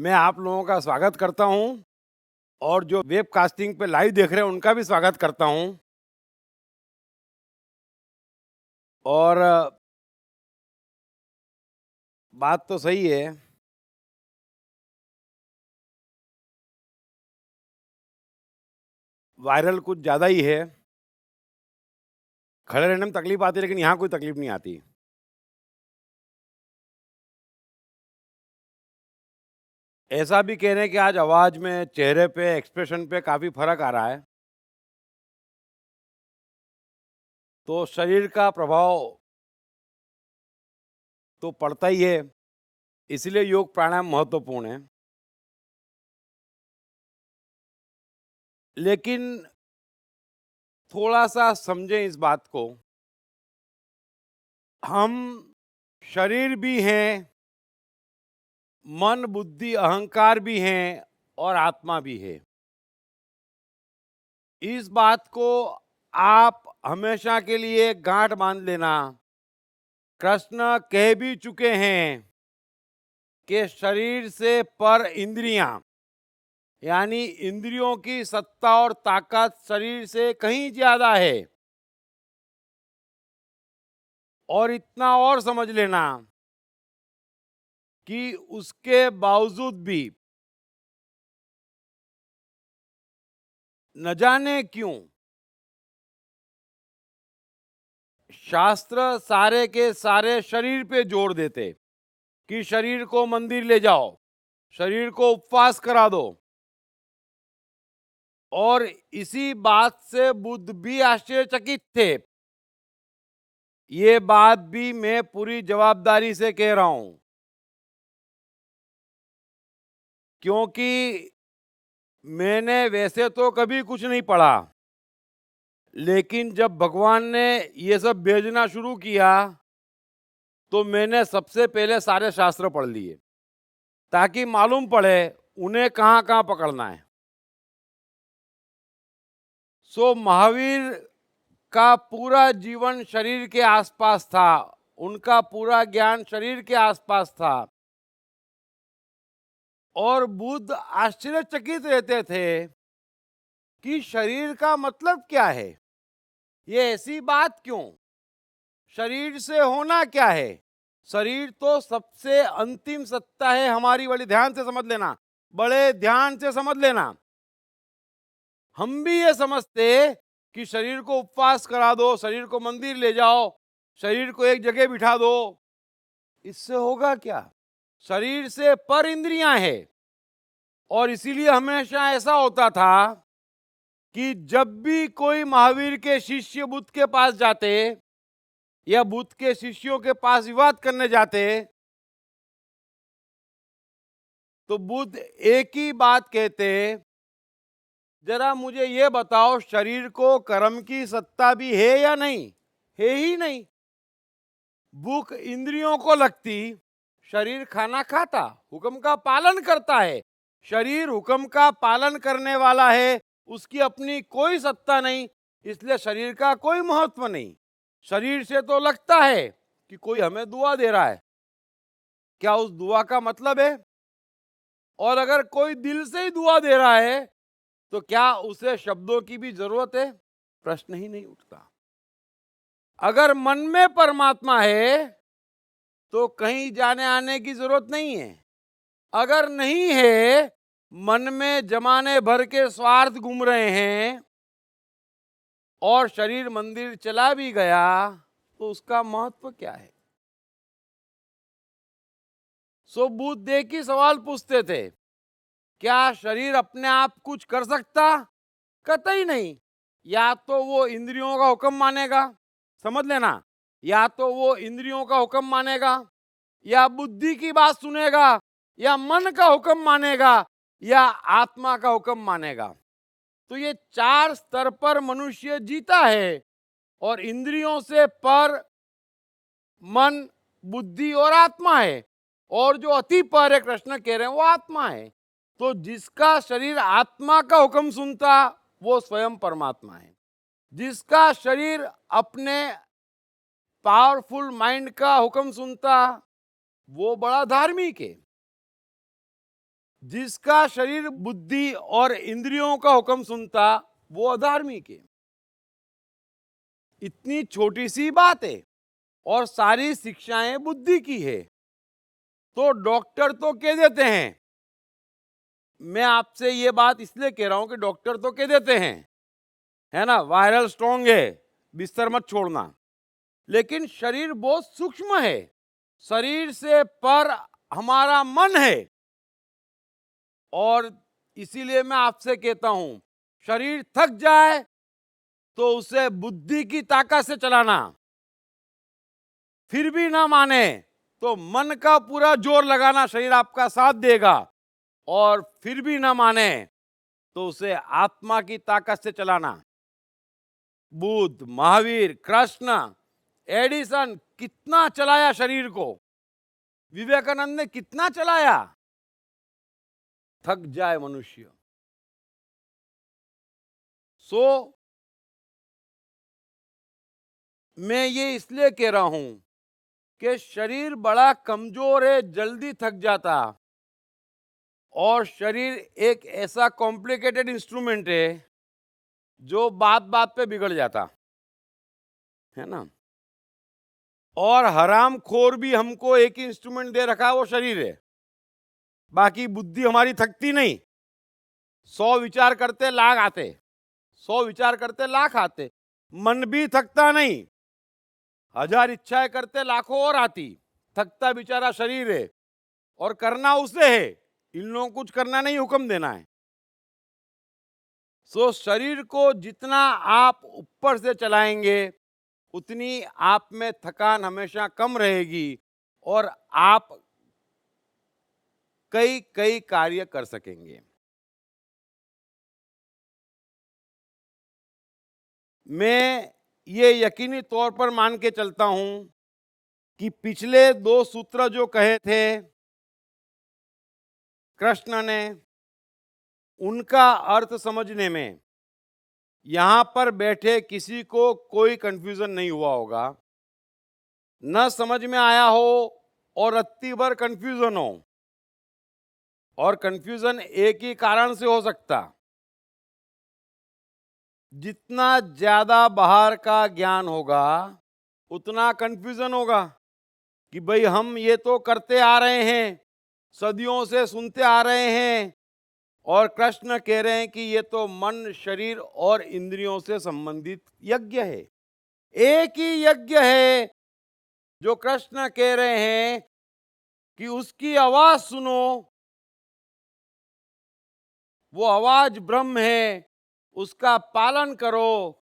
मैं आप लोगों का स्वागत करता हूं और जो वेब कास्टिंग पे लाइव देख रहे हैं उनका भी स्वागत करता हूं। और बात तो सही है, वायरल कुछ ज़्यादा ही है। खड़े रहने में तकलीफ आती है लेकिन यहाँ कोई तकलीफ नहीं आती। ऐसा भी कह रहे हैं कि आज आवाज़ में, चेहरे पे, एक्सप्रेशन पे काफ़ी फर्क आ रहा है। तो शरीर का प्रभाव तो पड़ता ही है, इसलिए योग प्राणायाम महत्वपूर्ण है। लेकिन थोड़ा सा समझें इस बात को, हम शरीर भी हैं, मन बुद्धि अहंकार भी हैं और आत्मा भी है। इस बात को आप हमेशा के लिए गांठ बांध लेना। कृष्ण कह भी चुके हैं कि शरीर से पर इंद्रियां, यानी इंद्रियों की सत्ता और ताकत शरीर से कहीं ज्यादा है। और इतना और समझ लेना कि उसके बावजूद भी न जाने क्यों शास्त्र सारे के सारे शरीर पे जोर देते कि शरीर को मंदिर ले जाओ, शरीर को उपवास करा दो। और इसी बात से बुद्ध भी आश्चर्यचकित थे। ये बात भी मैं पूरी जवाबदारी से कह रहा हूं, क्योंकि मैंने वैसे तो कभी कुछ नहीं पढ़ा, लेकिन जब भगवान ने ये सब भेजना शुरू किया तो मैंने सबसे पहले सारे शास्त्र पढ़ लिए ताकि मालूम पड़े उन्हें कहाँ कहाँ पकड़ना है। सो महावीर का पूरा जीवन शरीर के आसपास था, उनका पूरा ज्ञान शरीर के आसपास था। और बुद्ध आश्चर्यचकित रहते थे कि शरीर का मतलब क्या है, ये ऐसी बात क्यों, शरीर से होना क्या है। शरीर तो सबसे अंतिम सत्ता है हमारी, बड़ी ध्यान से समझ लेना, बड़े ध्यान से समझ लेना। हम भी ये समझते कि शरीर को उपवास करा दो, शरीर को मंदिर ले जाओ, शरीर को एक जगह बिठा दो, इससे होगा क्या। शरीर से पर इंद्रियां है। और इसीलिए हमेशा ऐसा होता था कि जब भी कोई महावीर के शिष्य बुद्ध के पास जाते या बुद्ध के शिष्यों के पास विवाद करने जाते तो बुद्ध एक ही बात कहते, जरा मुझे ये बताओ, शरीर को कर्म की सत्ता भी है या नहीं, है ही नहीं। भूख इंद्रियों को लगती, शरीर खाना खाता, हुक्म का पालन करता है। शरीर हुक्म का पालन करने वाला है, उसकी अपनी कोई सत्ता नहीं, इसलिए शरीर का कोई महत्व नहीं। शरीर से तो लगता है कि कोई हमें दुआ दे रहा है, क्या उस दुआ का मतलब है। और अगर कोई दिल से ही दुआ दे रहा है तो क्या उसे शब्दों की भी जरूरत है, प्रश्न ही नहीं उठता। अगर मन में परमात्मा है तो कहीं जाने आने की जरूरत नहीं है। अगर नहीं है, मन में जमाने भर के स्वार्थ घूम रहे हैं और शरीर मंदिर चला भी गया तो उसका महत्व क्या है। सो बुद्ध एक ही सवाल पूछते थे, क्या शरीर अपने आप कुछ कर सकता, कतई नहीं। या तो वो इंद्रियों का हुक्म मानेगा, समझ लेना, या तो वो इंद्रियों का हुक्म मानेगा, या बुद्धि की बात सुनेगा, या मन का हुक्म मानेगा, या आत्मा का हुक्म मानेगा। तो ये चार स्तर पर मनुष्य जीता है। और इंद्रियों से पर मन, बुद्धि और आत्मा है। और जो अति पर है, कृष्ण कह रहे हैं, वो आत्मा है। तो जिसका शरीर आत्मा का हुक्म सुनता वो स्वयं परमात्मा है। जिसका शरीर अपने पावरफुल माइंड का हुक्म सुनता वो बड़ा धार्मिक है। जिसका शरीर बुद्धि और इंद्रियों का हुक्म सुनता वो अधार्मिक है। इतनी छोटी सी बात है और सारी शिक्षाएं बुद्धि की है। तो डॉक्टर तो कह देते हैं, मैं आपसे ये बात इसलिए कह रहा हूं कि डॉक्टर तो कह देते हैं, है ना, वायरल स्ट्रॉन्ग है, बिस्तर मत छोड़ना। लेकिन शरीर बहुत सूक्ष्म है। शरीर से पर हमारा मन है। और इसीलिए मैं आपसे कहता हूं, शरीर थक जाए तो उसे बुद्धि की ताकत से चलाना, फिर भी ना माने तो मन का पूरा जोर लगाना, शरीर आपका साथ देगा। और फिर भी ना माने तो उसे आत्मा की ताकत से चलाना। बुद्ध, महावीर, कृष्ण, एडिसन कितना चलाया शरीर को, विवेकानंद ने कितना चलाया। थक जाए मनुष्य। मैं ये इसलिए कह रहा हूं कि शरीर बड़ा कमजोर है, जल्दी थक जाता। और शरीर एक ऐसा कॉम्प्लिकेटेड इंस्ट्रूमेंट है जो बात बात पे बिगड़ जाता है ना। और हराम खोर भी हमको एक ही इंस्ट्रूमेंट दे रखा है, वो शरीर है। बाकी बुद्धि हमारी थकती नहीं। 100 विचार करते लाख आते, 100 विचार करते लाख आते। मन भी थकता नहीं, 1000 इच्छाएं करते लाखों और आती। थकता बेचारा शरीर है और करना उसे है। इन लोगों को कुछ करना नहीं, हुक्म देना है। शरीर को जितना आप ऊपर से चलाएंगे उतनी आप में थकान हमेशा कम रहेगी और आप कई कई कार्य कर सकेंगे। मैं ये यकीनी तौर पर मान के चलता हूं कि पिछले 2 सूत्र जो कहे थे कृष्ण ने, उनका अर्थ समझने में यहां पर बैठे किसी को कोई कंफ्यूजन नहीं हुआ होगा। न समझ में आया हो और रत्ती भर कंफ्यूजन हो। और कंफ्यूजन एक ही कारण से हो सकता, जितना ज्यादा बाहर का ज्ञान होगा उतना कंफ्यूजन होगा कि भाई हम ये तो करते आ रहे हैं, सदियों से सुनते आ रहे हैं, और कृष्ण कह रहे हैं कि ये तो मन, शरीर और इंद्रियों से संबंधित यज्ञ है। एक ही यज्ञ है जो कृष्ण कह रहे हैं कि उसकी आवाज सुनो, वो आवाज ब्रह्म है, उसका पालन करो।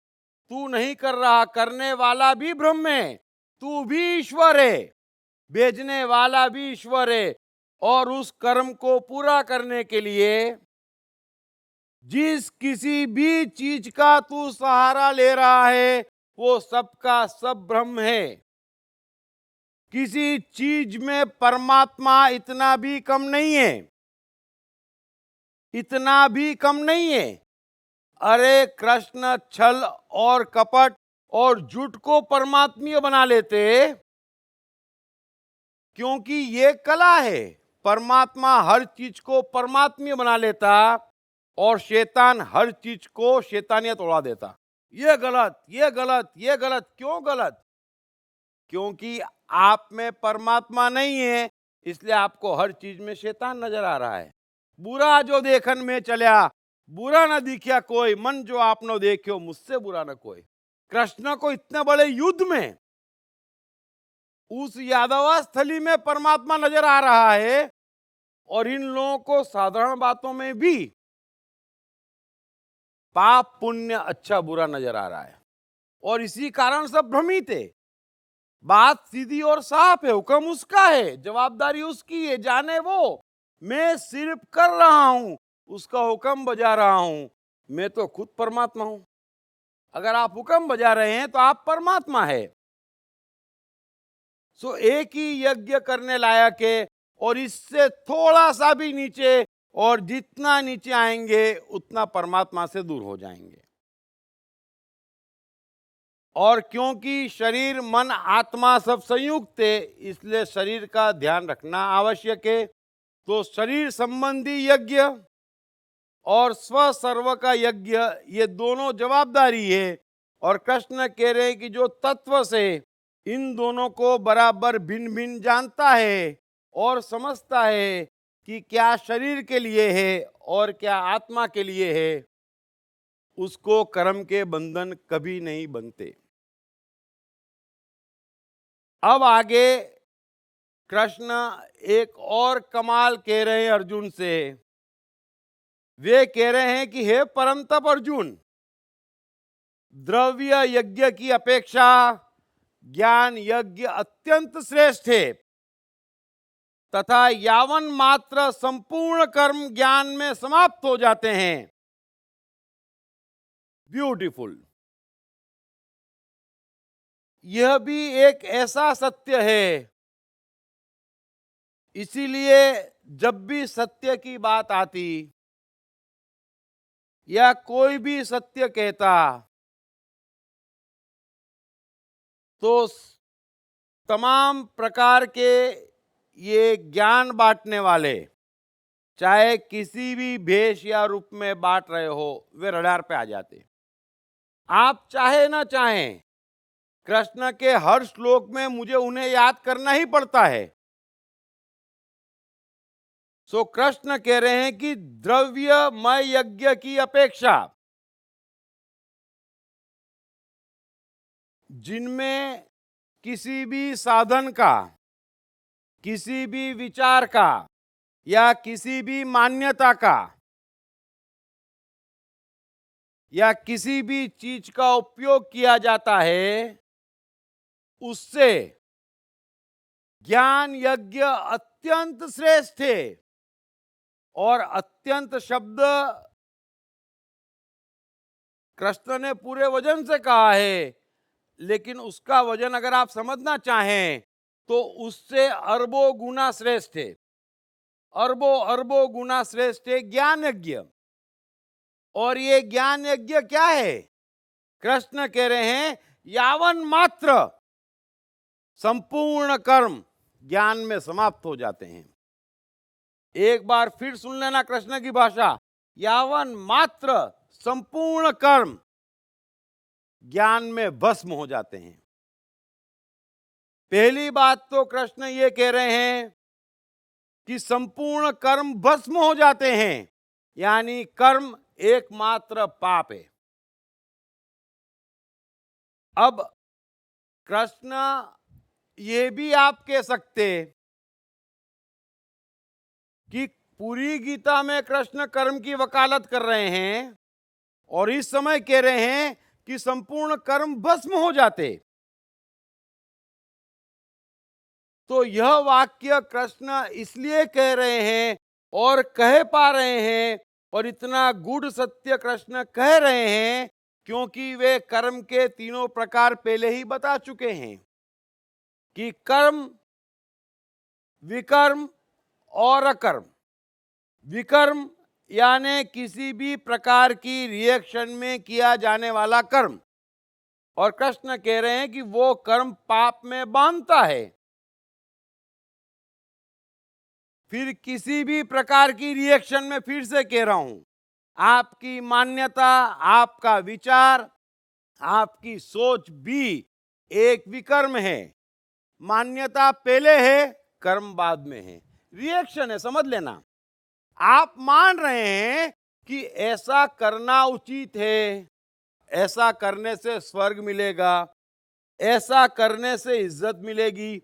तू नहीं कर रहा, करने वाला भी ब्रह्म है, तू भी ईश्वर है, भेजने वाला भी ईश्वर है। और उस कर्म को पूरा करने के लिए जिस किसी भी चीज का तू सहारा ले रहा है वो सबका सब ब्रह्म है। किसी चीज में परमात्मा इतना भी कम नहीं है, इतना भी कम नहीं है। अरे कृष्ण छल और कपट और झूठ को परमात्मीय बना लेते, क्योंकि ये कला है। परमात्मा हर चीज को परमात्मीय बना लेता और शैतान हर चीज को शैतानियत उड़ा देता। ये गलत, ये गलत, ये गलत। क्यों गलत? क्योंकि आप में परमात्मा नहीं है, इसलिए आपको हर चीज में शैतान नजर आ रहा है। बुरा जो देखन में चलिया, बुरा न दिखिया कोई, मन जो आपने देखियो मुझसे बुरा न कोई। कृष्ण को इतने बड़े युद्ध में उस यादवास्थली में परमात्मा नजर आ रहा है और इन लोगों को साधारण बातों में भी पाप पुण्य अच्छा बुरा नजर आ रहा है। और इसी कारण सब भ्रमित है। बात सीधी और साफ है, हुक्म उसका है, जवाबदारी उसकी है, जाने वो। मैं सिर्फ कर रहा हूं, उसका हुक्म बजा रहा हूं। मैं तो खुद परमात्मा हूं। अगर आप हुक्म बजा रहे हैं तो आप परमात्मा है। एक ही यज्ञ करने लायक है और इससे थोड़ा सा भी नीचे, और जितना नीचे आएंगे उतना परमात्मा से दूर हो जाएंगे। और क्योंकि शरीर, मन, आत्मा सब संयुक्त है, इसलिए शरीर का ध्यान रखना आवश्यक है। तो शरीर संबंधी यज्ञ और स्व सर्व का यज्ञ, ये दोनों जवाबदारी है। और कृष्ण कह रहे हैं कि जो तत्व से इन दोनों को बराबर भिन्न भिन्न जानता है और समझता है कि क्या शरीर के लिए है और क्या आत्मा के लिए है, उसको कर्म के बंधन कभी नहीं बनते। अब आगे कृष्ण एक और कमाल कह रहे हैं अर्जुन से। वे कह रहे हैं कि हे परम तप अर्जुन, द्रव्य यज्ञ की अपेक्षा ज्ञान यज्ञ अत्यंत श्रेष्ठ है, तथा यावन मात्र संपूर्ण कर्म ज्ञान में समाप्त हो जाते हैं। ब्यूटीफुल। यह भी एक ऐसा सत्य है, इसीलिए जब भी सत्य की बात आती या कोई भी सत्य कहता, तो तमाम प्रकार के ये ज्ञान बांटने वाले, चाहे किसी भी भेष या रूप में बांट रहे हो, वे रडार पे आ जाते। आप चाहे ना चाहें, कृष्ण के हर श्लोक में मुझे उन्हें याद करना ही पड़ता है। सो कृष्ण कह रहे हैं कि द्रव्यमय यज्ञ की अपेक्षा, जिनमें किसी भी साधन का, किसी भी विचार का या किसी भी मान्यता का या किसी भी चीज का उपयोग किया जाता है, उससे ज्ञान यज्ञ अत्यंत श्रेष्ठ है। और अत्यंत शब्द कृष्ण ने पूरे वजन से कहा है, लेकिन उसका वजन अगर आप समझना चाहें तो उससे अरबों गुना श्रेष्ठ है। अरबों अरबों गुना श्रेष्ठ है ज्ञान यज्ञ। और ये ज्ञान यज्ञ क्या है? कृष्ण कह रहे हैं यावन मात्र संपूर्ण कर्म ज्ञान में समाप्त हो जाते हैं। एक बार फिर सुन लेना कृष्ण की भाषा, यावन मात्र संपूर्ण कर्म ज्ञान में भस्म हो जाते हैं। पहली बात तो कृष्ण ये कह रहे हैं कि संपूर्ण कर्म भस्म हो जाते हैं, यानी कर्म एकमात्र पाप है। अब कृष्ण ये भी आप कह सकते कि पूरी गीता में कृष्ण कर्म की वकालत कर रहे हैं और इस समय कह रहे हैं कि संपूर्ण कर्म भस्म हो जाते। तो यह वाक्य कृष्ण इसलिए कह रहे हैं और कह पा रहे हैं और इतना गूढ़ सत्य कृष्ण कह रहे हैं क्योंकि वे कर्म के तीनों प्रकार पहले ही बता चुके हैं कि कर्म, विकर्म और अकर्म। विकर्म यानी किसी भी प्रकार की रिएक्शन में किया जाने वाला कर्म, और कृष्ण कह रहे हैं कि वो कर्म पाप में बांधता है। फिर किसी भी प्रकार की रिएक्शन में, फिर से कह रहा हूं, आपकी मान्यता, आपका विचार, आपकी सोच भी एक विकर्म है। मान्यता पहले है, कर्म बाद में है, रिएक्शन है, समझ लेना। आप मान रहे हैं कि ऐसा करना उचित है, ऐसा करने से स्वर्ग मिलेगा, ऐसा करने से इज्जत मिलेगी,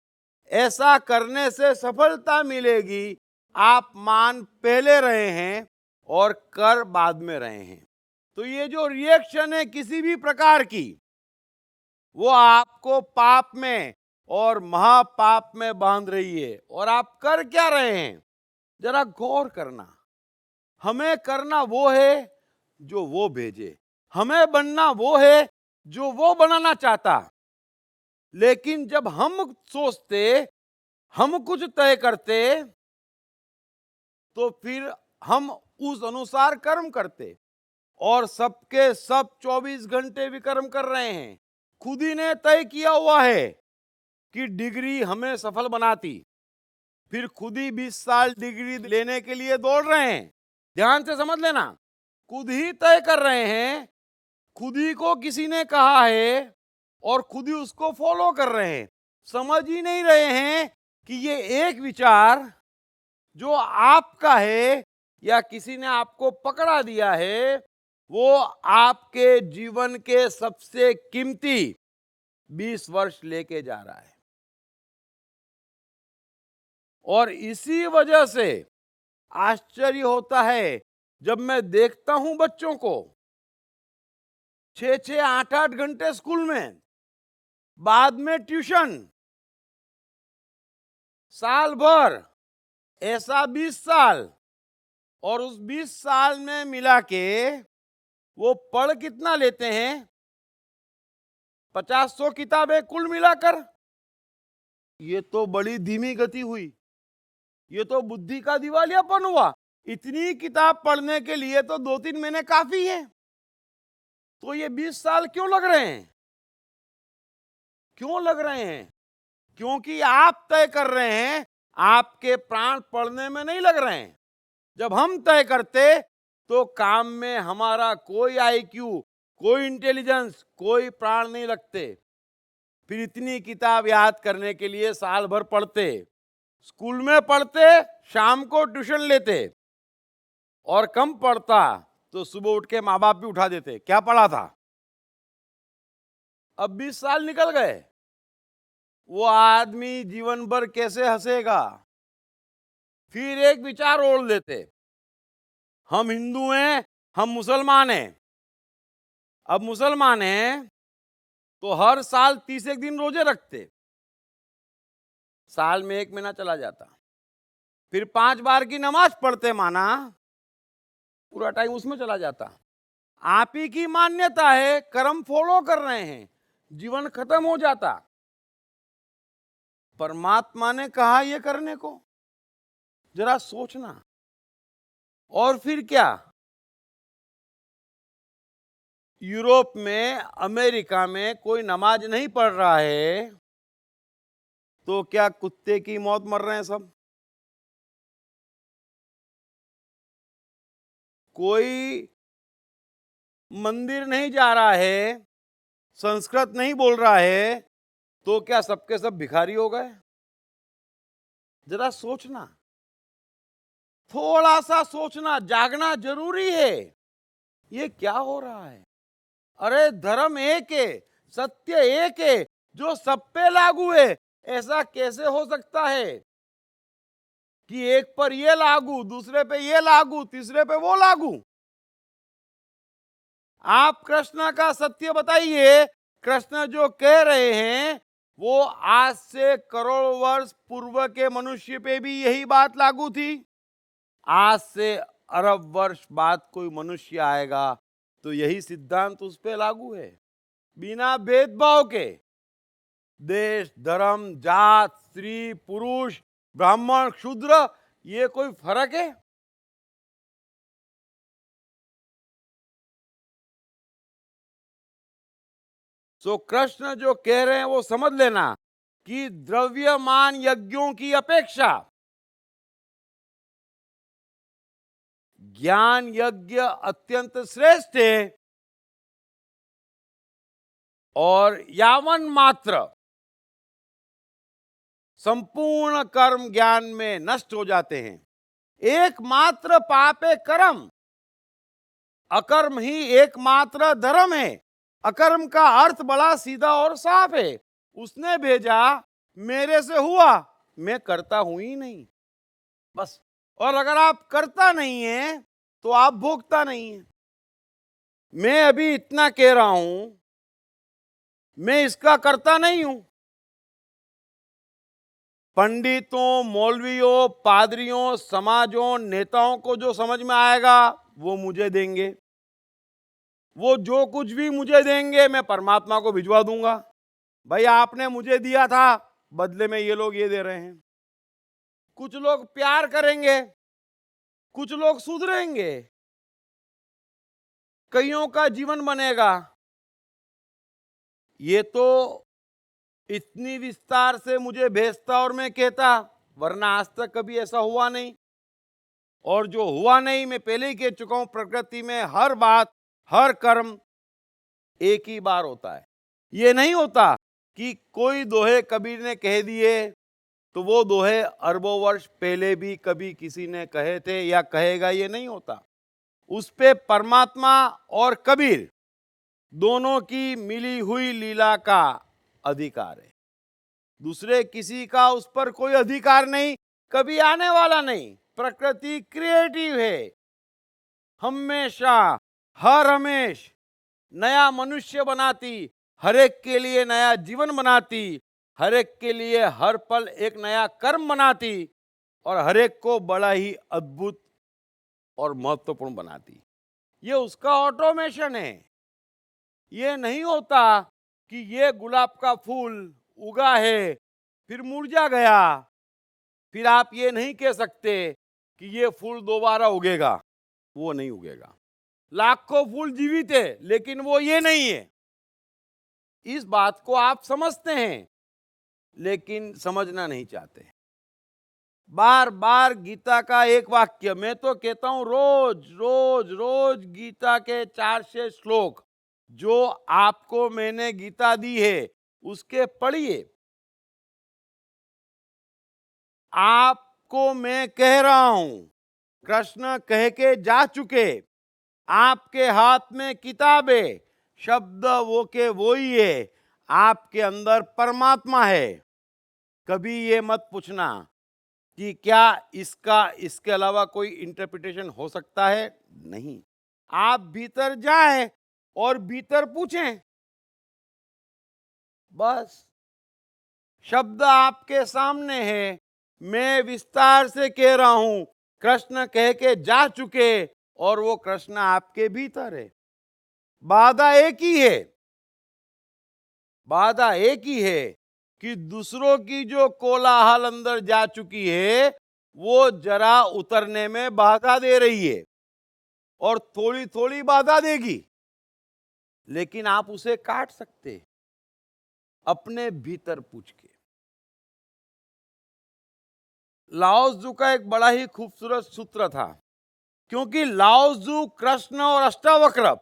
ऐसा करने से सफलता मिलेगी। आप मान पहले रहे हैं और कर बाद में रहे हैं। तो ये जो रिएक्शन है किसी भी प्रकार की, वो आपको पाप में और महापाप में बांध रही है। और आप कर क्या रहे हैं, जरा गौर करना। हमें करना वो है जो वो भेजे, हमें बनना वो है जो वो बनाना चाहता। लेकिन जब हम सोचते, हम कुछ तय करते, तो फिर हम उस अनुसार कर्म करते। और सबके सब 24 घंटे विकर्म कर रहे हैं। खुद ही ने तय किया हुआ है कि डिग्री हमें सफल बनाती, फिर खुद ही 20 साल डिग्री लेने के लिए दौड़ रहे हैं। ध्यान से समझ लेना, खुद ही तय कर रहे हैं, खुद ही को किसी ने कहा है और खुद ही उसको फॉलो कर रहे हैं। समझ ही नहीं रहे हैं कि ये एक विचार जो आपका है या किसी ने आपको पकड़ा दिया है, वो आपके जीवन के सबसे कीमती 20 वर्ष लेके जा रहा है। और इसी वजह से आश्चर्य होता है जब मैं देखता हूं बच्चों को 6-6, 8-8 घंटे स्कूल में, बाद में ट्यूशन, साल भर, ऐसा 20 साल, और उस 20 साल में मिला के वो पढ़ कितना लेते हैं? 50-100 किताबें कुल मिलाकर। ये तो बड़ी धीमी गति हुई, ये तो बुद्धि का दिवालियापन हुआ। इतनी किताब पढ़ने के लिए तो 2-3 महीने काफी है। तो ये 20 साल क्यों लग रहे हैं? क्यों लग रहे हैं? क्योंकि आप तय कर रहे हैं, आपके प्राण पढ़ने में नहीं लग रहे हैं। जब हम तय करते तो काम में हमारा कोई आईक्यू, कोई इंटेलिजेंस, कोई प्राण नहीं लगते। फिर इतनी किताब याद करने के लिए साल भर पढ़ते, स्कूल में पढ़ते, शाम को ट्यूशन लेते, और कम पढ़ता तो सुबह उठ के माँ बाप भी उठा देते, क्या पढ़ा था? अब 20 साल निकल गए, वो आदमी जीवन भर कैसे हंसेगा? फिर एक विचार ओढ़ लेते, हम हिंदू हैं, हम मुसलमान हैं। अब मुसलमान हैं तो हर साल 31 दिन रोजे रखते, साल में 1 महीना चला जाता। फिर 5 बार की नमाज पढ़ते, माना, पूरा टाइम उसमें चला जाता। आप ही की मान्यता है, कर्म फॉलो कर रहे हैं, जीवन खत्म हो जाता। परमात्मा ने कहा यह करने को, जरा सोचना। और फिर क्या? यूरोप में, अमेरिका में कोई नमाज नहीं पढ़ रहा है तो क्या कुत्ते की मौत मर रहे हैं सब? कोई मंदिर नहीं जा रहा है, संस्कृत नहीं बोल रहा है तो क्या सबके सब भिखारी हो गए? जरा सोचना, थोड़ा सा सोचना, जागना जरूरी है। ये क्या हो रहा है? अरे धर्म एक है, सत्य एक है, जो सब पे लागू है। ऐसा कैसे हो सकता है कि एक पर ये लागू, दूसरे पे ये लागू, तीसरे पे वो लागू? आप कृष्ण का सत्य बताइए। कृष्ण जो कह रहे हैं वो आज से करोड़ वर्ष पूर्व के मनुष्य पे भी यही बात लागू थी। आज से अरब वर्ष बाद कोई मनुष्य आएगा तो यही सिद्धांत उस पे लागू है, बिना भेदभाव के। देश, धर्म, जात, स्त्री, पुरुष, ब्राह्मण, शूद्र, ये कोई फर्क है? तो कृष्ण जो कह रहे हैं वो समझ लेना कि द्रव्यमान यज्ञों की अपेक्षा ज्ञान यज्ञ अत्यंत श्रेष्ठ है। और यावन मात्र संपूर्ण कर्म ज्ञान में नष्ट हो जाते हैं। एकमात्र पाप है कर्म, अकर्म ही एकमात्र धर्म है। अकर्म का अर्थ बड़ा सीधा और साफ है, उसने भेजा, मेरे से हुआ, मैं करता हूं ही नहीं, बस। और अगर आप करता नहीं है तो आप भोगता नहीं है। मैं अभी इतना कह रहा हूं, मैं इसका करता नहीं हूं। पंडितों, मौलवियों, पादरियों, समाजों, नेताओं को जो समझ में आएगा वो मुझे देंगे। वो जो कुछ भी मुझे देंगे मैं परमात्मा को भिजवा दूंगा। भाई आपने मुझे दिया था, बदले में ये लोग ये दे रहे हैं। कुछ लोग प्यार करेंगे, कुछ लोग सुधरेंगे, कईयों का जीवन बनेगा। ये तो इतनी विस्तार से मुझे भेजता और मैं कहता वरना आज तक कभी ऐसा हुआ नहीं। और जो हुआ नहीं, मैं पहले ही कह चुका हूं, प्रकृति में हर बात, हर कर्म एक ही बार होता है। ये नहीं होता कि कोई दोहे कबीर ने कह दिए तो वो दोहे अरबों वर्ष पहले भी कभी किसी ने कहे थे या कहेगा, ये नहीं होता। उस पे परमात्मा और कबीर दोनों की मिली हुई लीला का अधिकार है। दूसरे किसी का उस पर कोई अधिकार नहीं, कभी आने वाला नहीं। प्रकृति क्रिएटिव है, हमेशा हर हमेश नया मनुष्य बनाती, हर एक के लिए नया जीवन बनाती, हर एक के लिए हर पल एक नया कर्म बनाती और हर एक को बड़ा ही अद्भुत और महत्वपूर्ण बनाती। ये उसका ऑटोमेशन है। ये नहीं होता कि ये गुलाब का फूल उगा है फिर मुरझा गया, फिर आप ये नहीं कह सकते कि ये फूल दोबारा उगेगा। वो नहीं उगेगा। लाखों फूल जीवित है लेकिन वो ये नहीं है। इस बात को आप समझते हैं लेकिन समझना नहीं चाहते। बार बार गीता का एक वाक्य, मैं तो कहता हूं रोज रोज रोज गीता के 400 श्लोक जो आपको मैंने गीता दी है उसके पढ़िए। आपको मैं कह रहा हूं, कृष्ण कह के जा चुके, आपके हाथ में किताब है, शब्द वो के वो ही है, आपके अंदर परमात्मा है। कभी ये मत पूछना कि क्या इसका इसके अलावा कोई इंटरप्रिटेशन हो सकता है। नहीं, आप भीतर जाएं और भीतर पूछें, बस। शब्द आपके सामने है, मैं विस्तार से कह रहा हूं, कृष्ण कह के जा चुके और वो कृष्ण आपके भीतर है। बाधा एक ही है, बाधा एक ही है कि दूसरों की जो कोलाहल अंदर जा चुकी है वो जरा उतरने में बाधा दे रही है और थोड़ी थोड़ी बाधा देगी, लेकिन आप उसे काट सकते अपने भीतर पूछ के। लाओ त्ज़ू का एक बड़ा ही खूबसूरत सूत्र था, क्योंकि लाओ त्ज़ू, कृष्ण और अष्टावक्र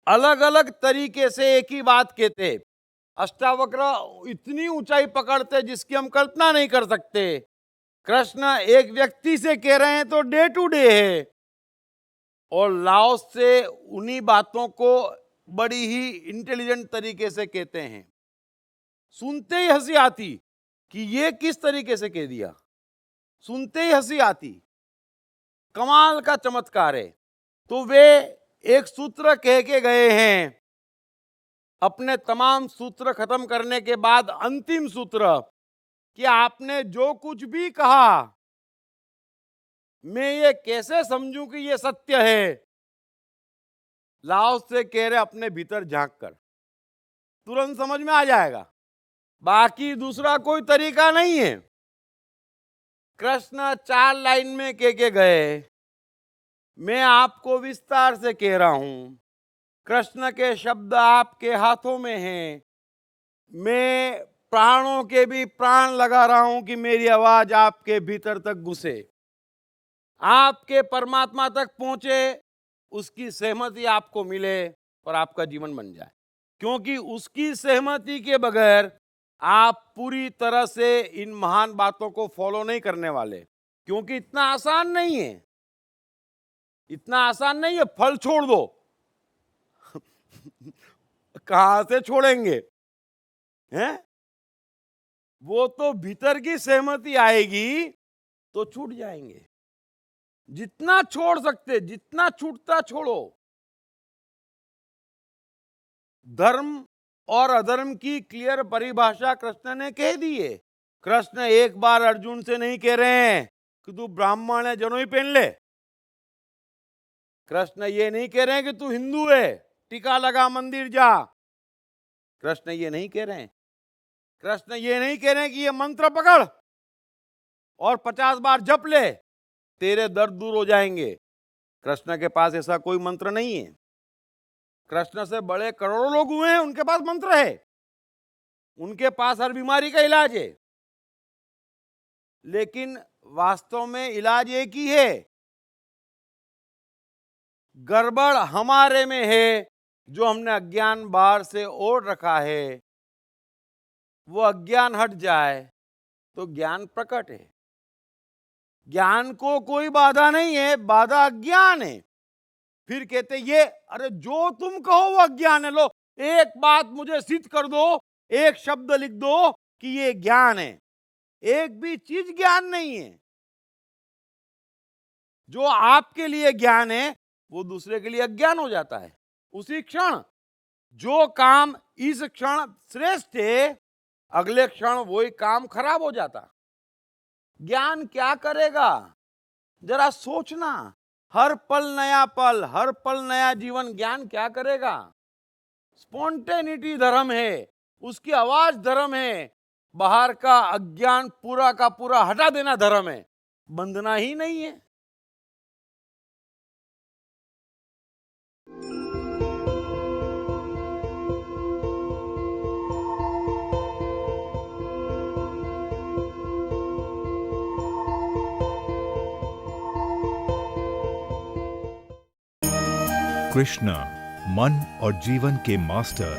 अलग अलग तरीके से एक ही बात कहते। अष्टावक्र इतनी ऊंचाई पकड़ते जिसकी हम कल्पना नहीं कर सकते। कृष्ण एक व्यक्ति से कह रहे हैं तो डे टू डे है, और लाओ से उन्हीं बातों को बड़ी ही इंटेलिजेंट तरीके से कहते हैं। सुनते ही हंसी आती कि ये किस तरीके से कह दिया, सुनते ही हंसी आती, कमाल का चमत्कार है। तो वे एक सूत्र कह के गए हैं, अपने तमाम सूत्र खत्म करने के बाद अंतिम सूत्र कि आपने जो कुछ भी कहा मैं ये कैसे समझूं कि ये सत्य है। लाओ से कह रहे अपने भीतर झांक कर, तुरंत समझ में आ जाएगा, बाकी दूसरा कोई तरीका नहीं है। कृष्ण 4 लाइन में कह के गए, मैं आपको विस्तार से कह रहा हूं, कृष्ण के शब्द आपके हाथों में हैं, मैं प्राणों के भी प्राण लगा रहा हूं कि मेरी आवाज आपके भीतर तक घुसे, आपके परमात्मा तक पहुंचे, उसकी सहमति आपको मिले और आपका जीवन बन जाए। क्योंकि उसकी सहमति के बगैर आप पूरी तरह से इन महान बातों को फॉलो नहीं करने वाले, क्योंकि इतना आसान नहीं है, इतना आसान नहीं है। फल छोड़ दो कहां से छोड़ेंगे हैं? वो तो भीतर की सहमति आएगी तो छूट जाएंगे। जितना छोड़ सकते, जितना छूटता छोड़ो। धर्म और अधर्म की क्लियर परिभाषा कृष्ण ने कह दी है। कृष्ण एक बार अर्जुन से नहीं कह रहे हैं कि तू ब्राह्मण है, जनेऊ पहन ले। कृष्ण ये नहीं कह रहे हैं कि तू हिंदू है, टीका लगा मंदिर जा। कृष्ण ये नहीं कह रहे हैं। कृष्ण ये नहीं कह रहे हैं कि ये मंत्र पकड़ और 50 बार जप ले, तेरे दर्द दूर हो जाएंगे। कृष्ण के पास ऐसा कोई मंत्र नहीं है। कृष्ण से बड़े करोड़ों लोग हुए हैं, उनके पास मंत्र है, उनके पास हर बीमारी का इलाज है। लेकिन वास्तव में इलाज एक ही है। गड़बड़ हमारे में है, जो हमने अज्ञान बाहर से ओढ़ रखा है। वो अज्ञान हट जाए तो ज्ञान प्रकट है। ज्ञान को कोई बाधा नहीं है, बाधा अज्ञान है। फिर कहते ये, अरे जो तुम कहो वो अज्ञान है, लो एक बात मुझे सिद्ध कर दो, एक शब्द लिख दो कि ये ज्ञान है। एक भी चीज ज्ञान नहीं है। जो आपके लिए ज्ञान है वो दूसरे के लिए अज्ञान हो जाता है उसी क्षण। जो काम इस क्षण श्रेष्ठ है, अगले क्षण वही काम खराब हो जाता। ज्ञान क्या करेगा, जरा सोचना। हर पल नया पल, हर पल नया जीवन, ज्ञान क्या करेगा। स्पॉन्टेनिटी धर्म है, उसकी आवाज धर्म है। बाहर का अज्ञान पूरा का पूरा हटा देना धर्म है, बंधना ही नहीं है। कृष्णा मन और जीवन के मास्टर।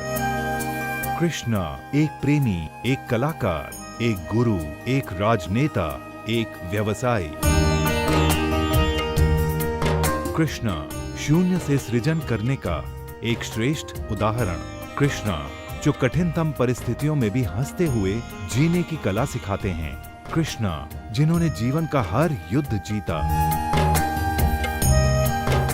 कृष्णा एक प्रेमी, एक कलाकार, एक गुरु, एक राजनेता, एक व्यवसायी। कृष्णा शून्य से सृजन करने का एक श्रेष्ठ उदाहरण। कृष्णा जो कठिनतम परिस्थितियों में भी हंसते हुए जीने की कला सिखाते हैं। कृष्णा जिन्होंने जीवन का हर युद्ध जीता।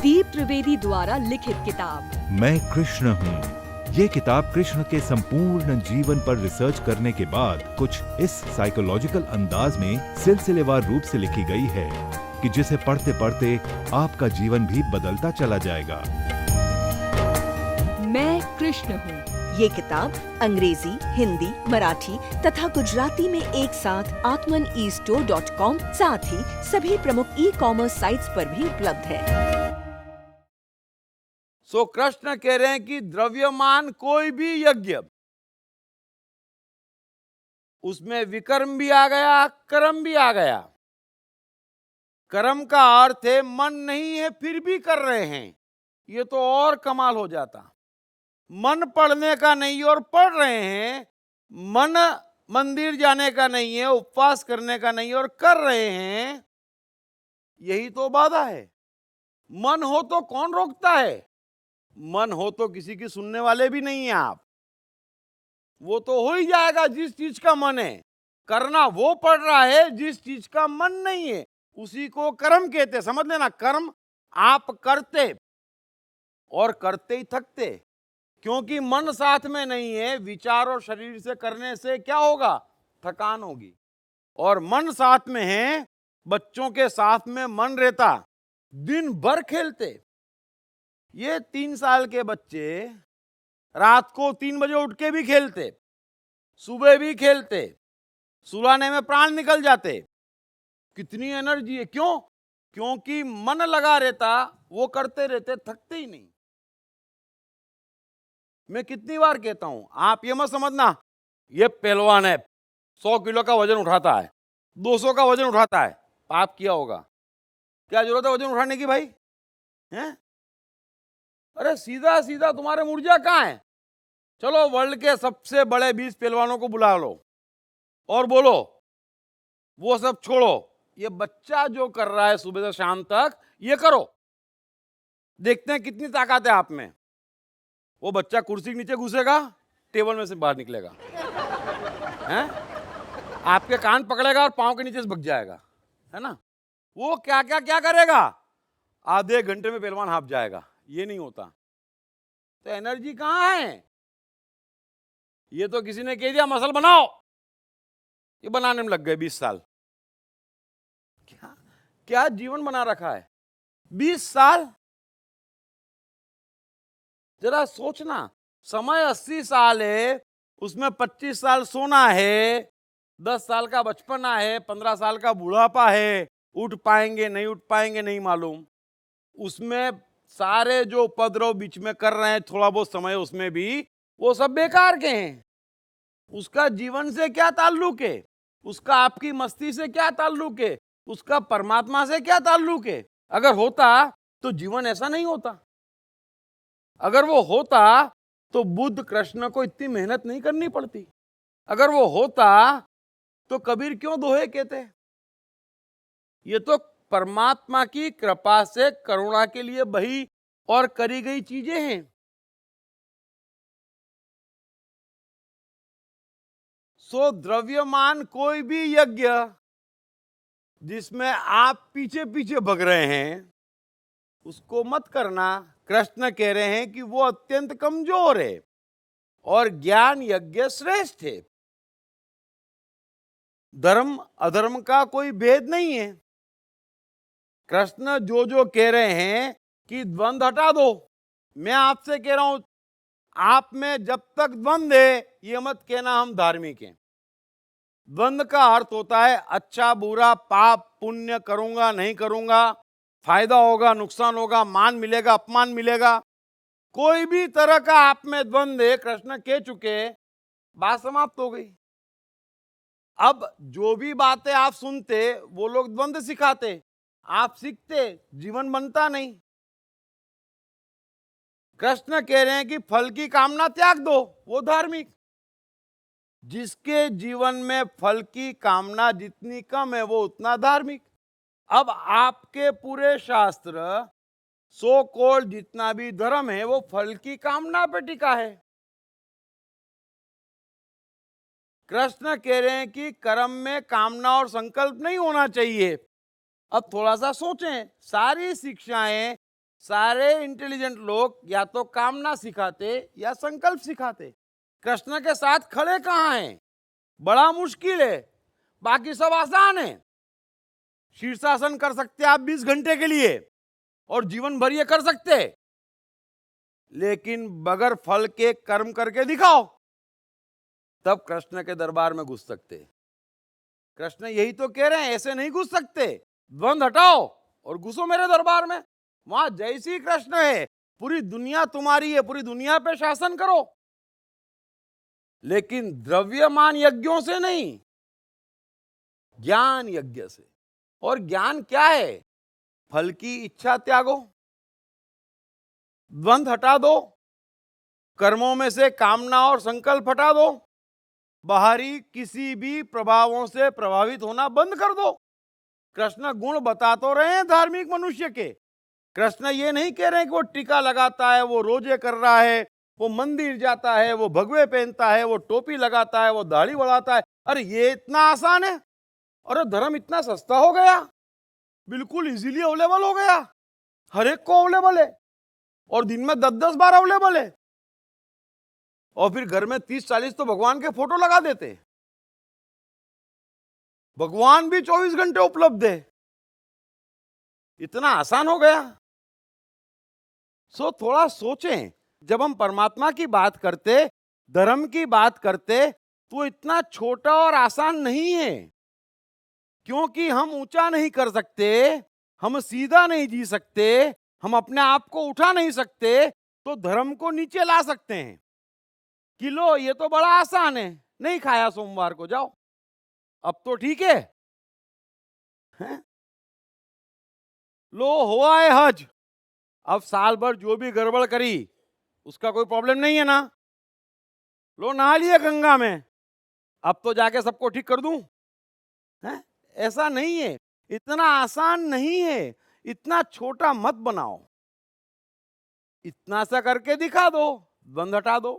दीप त्रिवेदी द्वारा लिखित किताब मैं कृष्ण हूँ। ये किताब कृष्ण के संपूर्ण जीवन पर रिसर्च करने के बाद कुछ इस साइकोलॉजिकल अंदाज में सिलसिलेवार रूप से लिखी गई है कि जिसे पढ़ते पढ़ते आपका जीवन भी बदलता चला जाएगा। मैं कृष्ण हूँ। ये किताब अंग्रेजी, हिंदी, मराठी तथा गुजराती में एक साथ atmanestore.com साथ ही सभी प्रमुख ई-कॉमर्स साइट्स पर भी उपलब्ध है। सो कृष्ण कह रहे हैं कि द्रव्यमान कोई भी यज्ञ, उसमें विकर्म भी आ गया, कर्म भी आ गया। कर्म का अर्थ है मन नहीं है फिर भी कर रहे हैं, ये तो और कमाल हो जाता। मन पढ़ने का नहीं और पढ़ रहे हैं, मन मंदिर जाने का नहीं है, उपवास करने का नहीं और कर रहे हैं, यही तो बाधा है। मन हो तो कौन रोकता है, मन हो तो किसी की सुनने वाले भी नहीं है आप। वो तो हो ही जाएगा जिस चीज का मन है। करना वो पड़ रहा है जिस चीज का मन नहीं है, उसी को कर्म कहते। समझ लेना, कर्म आप करते और करते ही थकते, क्योंकि मन साथ में नहीं है। विचार और शरीर से करने से क्या होगा, थकान होगी। और मन साथ में है, बच्चों के साथ में मन रहता, दिन भर खेलते। ये 3 साल के बच्चे रात को 3 बजे उठ के भी खेलते, सुबह भी खेलते, सुलाने में प्राण निकल जाते। कितनी एनर्जी है, क्यों? क्योंकि मन लगा रहता, वो करते रहते, थकते ही नहीं। मैं कितनी बार कहता हूं, आप ये मत समझना ये पहलवान है, 100 किलो का वजन उठाता है, 200 का वजन उठाता है, पाप किया होगा। क्या जरूरत है वजन उठाने की भाई, हैं? अरे सीधा सीधा तुम्हारे ऊर्जा कहाँ है? चलो वर्ल्ड के सबसे बड़े 20 पहलवानों को बुला लो और बोलो वो सब छोड़ो, ये बच्चा जो कर रहा है सुबह से शाम तक, ये करो, देखते हैं कितनी ताकत है आप में। वो बच्चा कुर्सी के नीचे घुसेगा, टेबल में से बाहर निकलेगा, हैं? आपके कान पकड़ेगा और पांव के नीचे से भग जाएगा, है ना? वो क्या क्या क्या करेगा, आधे घंटे में पहलवान हाफ जाएगा। ये नहीं होता। तो एनर्जी कहाँ है? ये तो किसी ने कह दिया मसल बनाओ, ये बनाने में लग गए 20 साल। क्या क्या जीवन बना रखा है 20 साल। जरा सोचना, समय 80 साल है, उसमें 25 साल सोना है, 10 साल का बचपना है, 15 साल का बुढ़ापा है, उठ पाएंगे नहीं उठ पाएंगे नहीं मालूम। उसमें सारे जो उपद्रव बीच में कर रहे हैं थोड़ा बहुत समय, उसमें भी वो सब बेकार के हैं। उसका जीवन से क्या ताल्लुक है? उसका आपकी मस्ती से क्या ताल्लुक है, उसका परमात्मा से क्या ताल्लुक है? अगर होता तो जीवन ऐसा नहीं होता। अगर वो होता तो बुद्ध कृष्ण को इतनी मेहनत नहीं करनी पड़ती। अगर वो होता तो कबीर क्यों दोहे कहते? ये तो परमात्मा की कृपा से करुणा के लिए बही और करी गई चीजें हैं। सो द्रव्यमान कोई भी यज्ञ जिसमें आप पीछे पीछे भग रहे हैं, उसको मत करना। कृष्ण कह रहे हैं कि वो अत्यंत कमजोर है और ज्ञान यज्ञ श्रेष्ठ है। धर्म अधर्म का कोई भेद नहीं है। कृष्ण जो कह रहे हैं कि द्वंद्व हटा दो, मैं आपसे कह रहा हूं आप में जब तक द्वंद्व है ये मत कहना हम धार्मिक हैं। द्वंद्व का अर्थ होता है अच्छा बुरा, पाप पुण्य, करूंगा नहीं करूंगा, फायदा होगा नुकसान होगा, मान मिलेगा अपमान मिलेगा। कोई भी तरह का आप में द्वंद्व है, कृष्ण कह चुके, बात समाप्त हो गई। अब जो भी बातें आप सुनते वो लोग द्वंद्व सिखाते, आप सीखते, जीवन बनता नहीं। कृष्ण कह रहे हैं कि फल की कामना त्याग दो, वो धार्मिक। जिसके जीवन में फल की कामना जितनी कम है वो उतना धार्मिक। अब आपके पूरे शास्त्र सो कॉल्ड जितना भी धर्म है वो फल की कामना पे टिका है। कृष्ण कह रहे हैं कि कर्म में कामना और संकल्प नहीं होना चाहिए। अब थोड़ा सा सोचें, सारी शिक्षाएं, सारे इंटेलिजेंट लोग या तो कामना सिखाते या संकल्प सिखाते। कृष्ण के साथ खड़े कहां हैं? बड़ा मुश्किल है, बाकी सब आसान है। शीर्षासन कर सकते आप 20 घंटे के लिए और जीवन भर ये कर सकते, लेकिन बगैर फल के कर्म करके दिखाओ, तब कृष्ण के दरबार में घुस सकते। कृष्ण यही तो कह रहे हैं, ऐसे नहीं घुस सकते। द्वंद्व हटाओ और घुसो मेरे दरबार में। वहां जय श्री कृष्ण है, पूरी दुनिया तुम्हारी है, पूरी दुनिया पे शासन करो, लेकिन द्रव्यमान यज्ञों से नहीं, ज्ञान यज्ञ से। और ज्ञान क्या है? फल की इच्छा त्यागो, द्वंद्व हटा दो, कर्मों में से कामना और संकल्प हटा दो, बाहरी किसी भी प्रभावों से प्रभावित होना बंद कर दो। कृष्ण गुण बता तो रहे हैं धार्मिक मनुष्य के। कृष्ण ये नहीं कह रहे हैं कि वो टीका लगाता है, वो रोजे कर रहा है, वो मंदिर जाता है, वो भगवे पहनता है, वो टोपी लगाता है, वो दाढ़ी बढ़ाता है। अरे ये इतना आसान है? अरे धर्म इतना सस्ता हो गया, बिल्कुल इजीली अवेलेबल हो गया, हर एक को अवेलेबल है, और दिन में 10-10 बार अवेलेबल है। और फिर घर में 30-40 तो भगवान के फोटो लगा देते। भगवान भी 24 घंटे उपलब्ध है, इतना आसान हो गया। सो थोड़ा सोचें, जब हम परमात्मा की बात करते, धर्म की बात करते, तो इतना छोटा और आसान नहीं है। क्योंकि हम ऊंचा नहीं कर सकते, हम सीधा नहीं जी सकते, हम अपने आप को उठा नहीं सकते, तो धर्म को नीचे ला सकते हैं कि लो ये तो बड़ा आसान है, नहीं खाया सोमवार को, जाओ अब तो ठीक है, हैं? लो हुआ है हज, अब साल भर जो भी गड़बड़ करी उसका कोई प्रॉब्लम नहीं है ना, लो नहा लिया गंगा में, अब तो जाके सबको ठीक कर दूं, हैं? ऐसा नहीं है, इतना आसान नहीं है, इतना छोटा मत बनाओ। इतना सा करके दिखा दो, द्वंद्व हटा दो,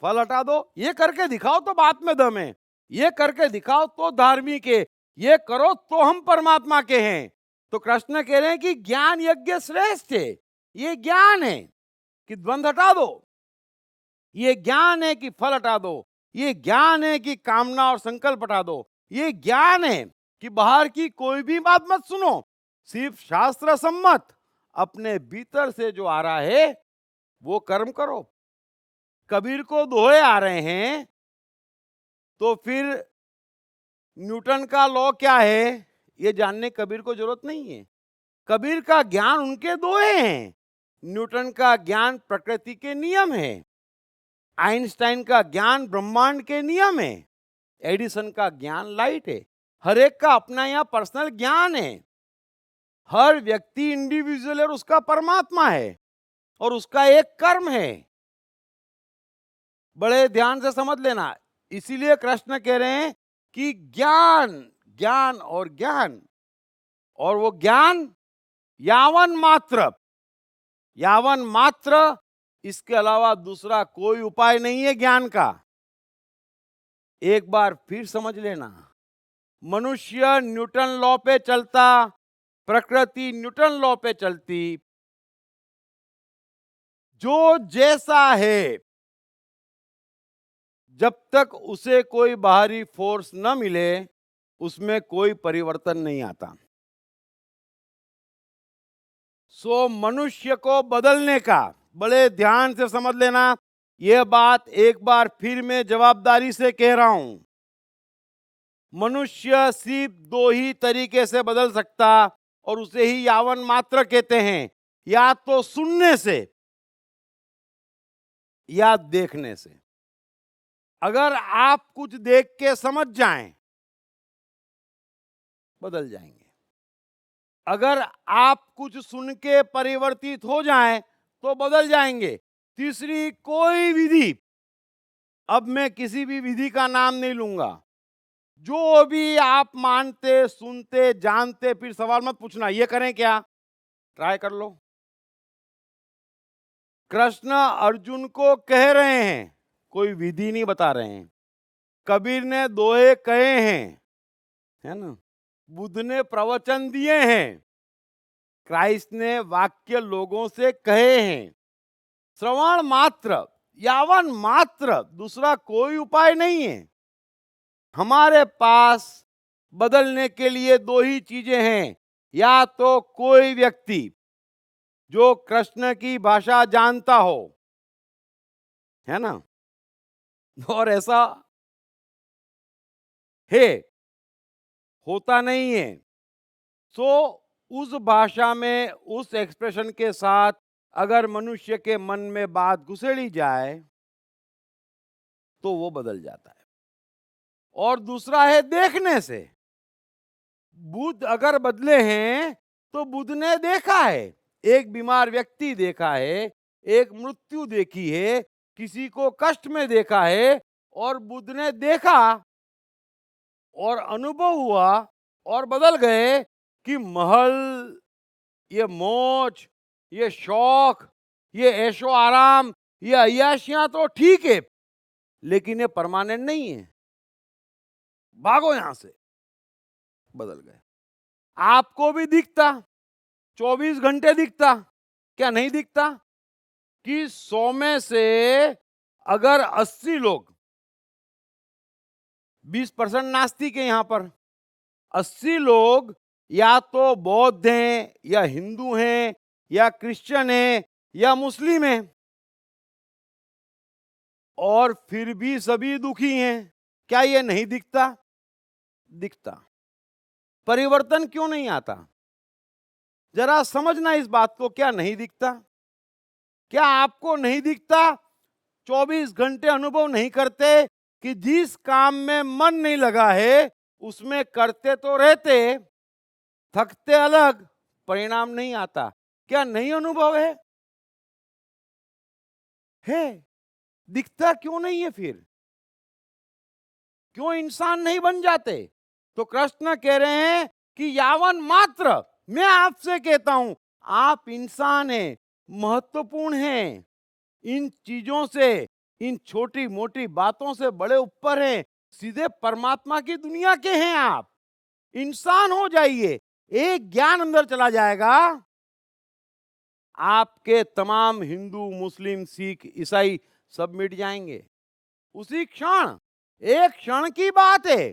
फल हटा दो, ये करके दिखाओ तो बात में दम है, ये करके दिखाओ तो धार्मिक है, ये करो तो हम परमात्मा के हैं। तो कृष्ण कह रहे हैं कि ज्ञान यज्ञ श्रेष्ठ है। ये ज्ञान है कि द्वंद्व हटा दो, ये ज्ञान है कि फल हटा दो, ये ज्ञान है कि कामना और संकल्प हटा दो, ये ज्ञान है कि बाहर की कोई भी बात मत सुनो, सिर्फ शास्त्र सम्मत अपने भीतर से जो आ रहा है वो कर्म करो। कबीर को दोहे आ रहे हैं, तो फिर न्यूटन का लॉ क्या है ये जानने कबीर को जरूरत नहीं है। कबीर का ज्ञान उनके दोहे हैं, न्यूटन का ज्ञान प्रकृति के नियम है, आइंस्टाइन का ज्ञान ब्रह्मांड के नियम है, एडिसन का ज्ञान लाइट है। हर एक का अपना यहाँ पर्सनल ज्ञान है। हर व्यक्ति इंडिविजुअल और उसका परमात्मा है और उसका एक कर्म है। बड़े ध्यान से समझ लेना। इसीलिए कृष्ण कह रहे हैं कि ज्ञान ज्ञान और ज्ञान, और वो ज्ञान यावन मात्र, यावन मात्र, इसके अलावा दूसरा कोई उपाय नहीं है ज्ञान का। एक बार फिर समझ लेना, मनुष्य न्यूटन लॉ पे चलता, प्रकृति न्यूटन लॉ पे चलती। जो जैसा है, जब तक उसे कोई बाहरी फोर्स न मिले उसमें कोई परिवर्तन नहीं आता। सो मनुष्य को बदलने का, बड़े ध्यान से समझ लेना, यह बात एक बार फिर मैं जवाबदारी से कह रहा हूं। मनुष्य सिर्फ दो ही तरीके से बदल सकता और उसे ही यावन मात्र कहते हैं, या तो सुनने से या देखने से। अगर आप कुछ देख के समझ जाएं, बदल जाएंगे। अगर आप कुछ सुन के परिवर्तित हो जाएं तो बदल जाएंगे। तीसरी कोई विधि, अब मैं किसी भी विधि का नाम नहीं लूंगा, जो भी आप मानते, सुनते, जानते, फिर सवाल मत पूछना ये करें क्या, ट्राई कर लो। कृष्ण अर्जुन को कह रहे हैं, कोई विधि नहीं बता रहे हैं। कबीर ने दोहे कहे हैं, है ना, बुद्ध ने प्रवचन दिए हैं, क्राइस्ट ने वाक्य लोगों से कहे हैं। श्रवण मात्र, यावन मात्र, दूसरा कोई उपाय नहीं है। हमारे पास बदलने के लिए दो ही चीजें हैं, या तो कोई व्यक्ति जो कृष्ण की भाषा जानता हो, है ना, और ऐसा है, होता नहीं है, सो उस भाषा में, उस एक्सप्रेशन के साथ अगर मनुष्य के मन में बात घुसेड़ी जाए तो वो बदल जाता है। और दूसरा है देखने से। बुद्ध अगर बदले हैं तो बुद्ध ने देखा है, एक बीमार व्यक्ति देखा है, एक मृत्यु देखी है, किसी को कष्ट में देखा है, और बुद्ध ने देखा और अनुभव हुआ और बदल गए कि महल, ये मौज, ये शौक, ये ऐशो आराम, ये अय्याशियां तो ठीक है, लेकिन ये परमानेंट नहीं है, भागो यहां से। बदल गए। आपको भी दिखता, 24 घंटे दिखता, क्या नहीं दिखता कि 100 में से अगर 80 लोग, 20% नास्तिक है यहां पर, 80 लोग या तो बौद्ध हैं या हिंदू हैं या क्रिश्चियन हैं या मुस्लिम हैं, और फिर भी सभी दुखी हैं, क्या ये नहीं दिखता? दिखता। परिवर्तन क्यों नहीं आता? जरा समझना इस बात को, क्या नहीं दिखता? क्या आपको नहीं दिखता? 24 घंटे अनुभव नहीं करते कि जिस काम में मन नहीं लगा है उसमें करते तो रहते, थकते अलग, परिणाम नहीं आता, क्या नहीं अनुभव है? है। दिखता क्यों नहीं है फिर? क्यों इंसान नहीं बन जाते? तो कृष्ण कह रहे हैं कि यावन मात्र, मैं आपसे कहता हूं, आप इंसान हैं, महत्वपूर्ण हैं, इन चीजों से, इन छोटी मोटी बातों से बड़े ऊपर हैं, सीधे परमात्मा की दुनिया के हैं। आप इंसान हो जाइए, एक ज्ञान अंदर चला जाएगा, आपके तमाम हिंदू, मुस्लिम, सिख, ईसाई सब मिट जाएंगे उसी क्षण। एक क्षण की बात है।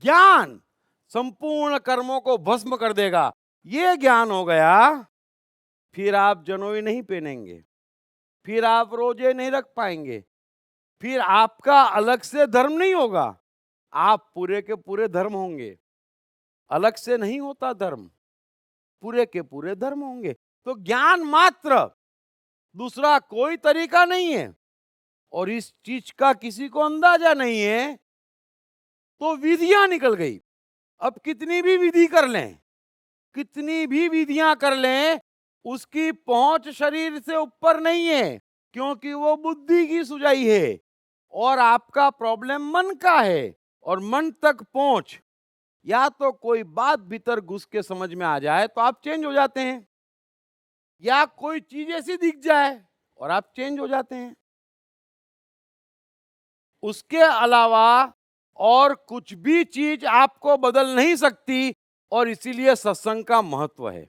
ज्ञान संपूर्ण कर्मों को भस्म कर देगा। ये ज्ञान हो गया, फिर आप जनोई नहीं पहनेंगे, फिर आप रोजे नहीं रख पाएंगे, फिर आपका अलग से धर्म नहीं होगा, आप पूरे के पूरे धर्म होंगे। अलग से नहीं होता धर्म, पूरे के पूरे धर्म होंगे। तो ज्ञान मात्र, दूसरा कोई तरीका नहीं है। और इस चीज का किसी को अंदाजा नहीं है तो विधियां निकल गई। अब कितनी भी विधि कर लें, कितनी भी विधियां कर लें, उसकी पहुंच शरीर से ऊपर नहीं है, क्योंकि वो बुद्धि की सुझाई है और आपका प्रॉब्लम मन का है। और मन तक पहुंच, या तो कोई बात भीतर घुस के समझ में आ जाए तो आप चेंज हो जाते हैं, या कोई चीज ऐसी दिख जाए और आप चेंज हो जाते हैं। उसके अलावा और कुछ भी चीज आपको बदल नहीं सकती, और इसीलिए सत्संग का महत्व है।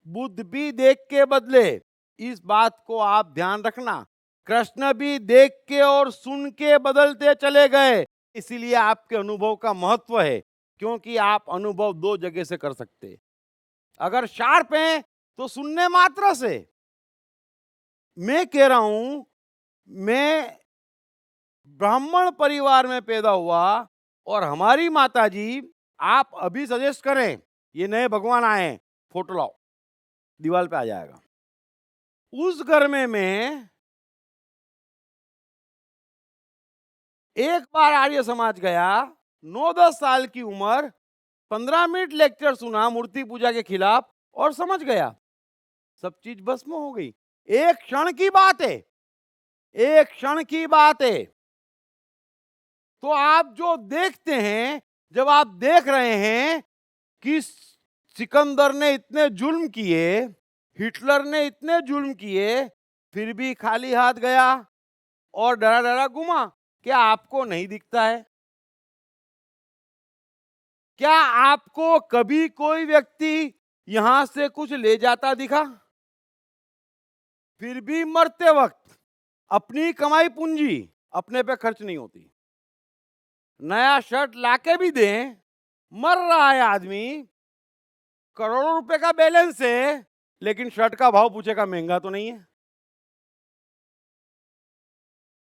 बुद्ध भी देख के बदले, इस बात को आप ध्यान रखना। कृष्ण भी देख के और सुन के बदलते चले गए, इसीलिए आपके अनुभव का महत्व है, क्योंकि आप अनुभव दो जगह से कर सकते। अगर शार्प हैं तो सुनने मात्र से। मैं कह रहा हूं, मैं ब्राह्मण परिवार में पैदा हुआ और हमारी माताजी, आप अभी सजेस्ट करें ये नए भगवान आए हैं, फोटो लाओ, दीवार पे आ जाएगा। उस घर में मैं एक बार आर्य समाज गया, 9-10 साल की उम्र, 15 मिनट लेक्चर सुना मूर्ति पूजा के खिलाफ और समझ गया, सब चीज भस्म हो गई। एक क्षण की बात है, एक क्षण की बात है। तो आप जो देखते हैं, जब आप देख रहे हैं कि सिकंदर ने इतने जुल्म किए, हिटलर ने इतने जुल्म किए, फिर भी खाली हाथ गया और डरा डरा घुमा, क्या आपको नहीं दिखता है? क्या आपको कभी कोई व्यक्ति यहां से कुछ ले जाता दिखा? फिर भी मरते वक्त अपनी कमाई पूंजी अपने पे खर्च नहीं होती। नया शर्ट लाके भी दें, मर रहा है आदमी, करोड़ों रुपए का बैलेंस है, लेकिन शर्ट का भाव पूछेगा महंगा तो नहीं है।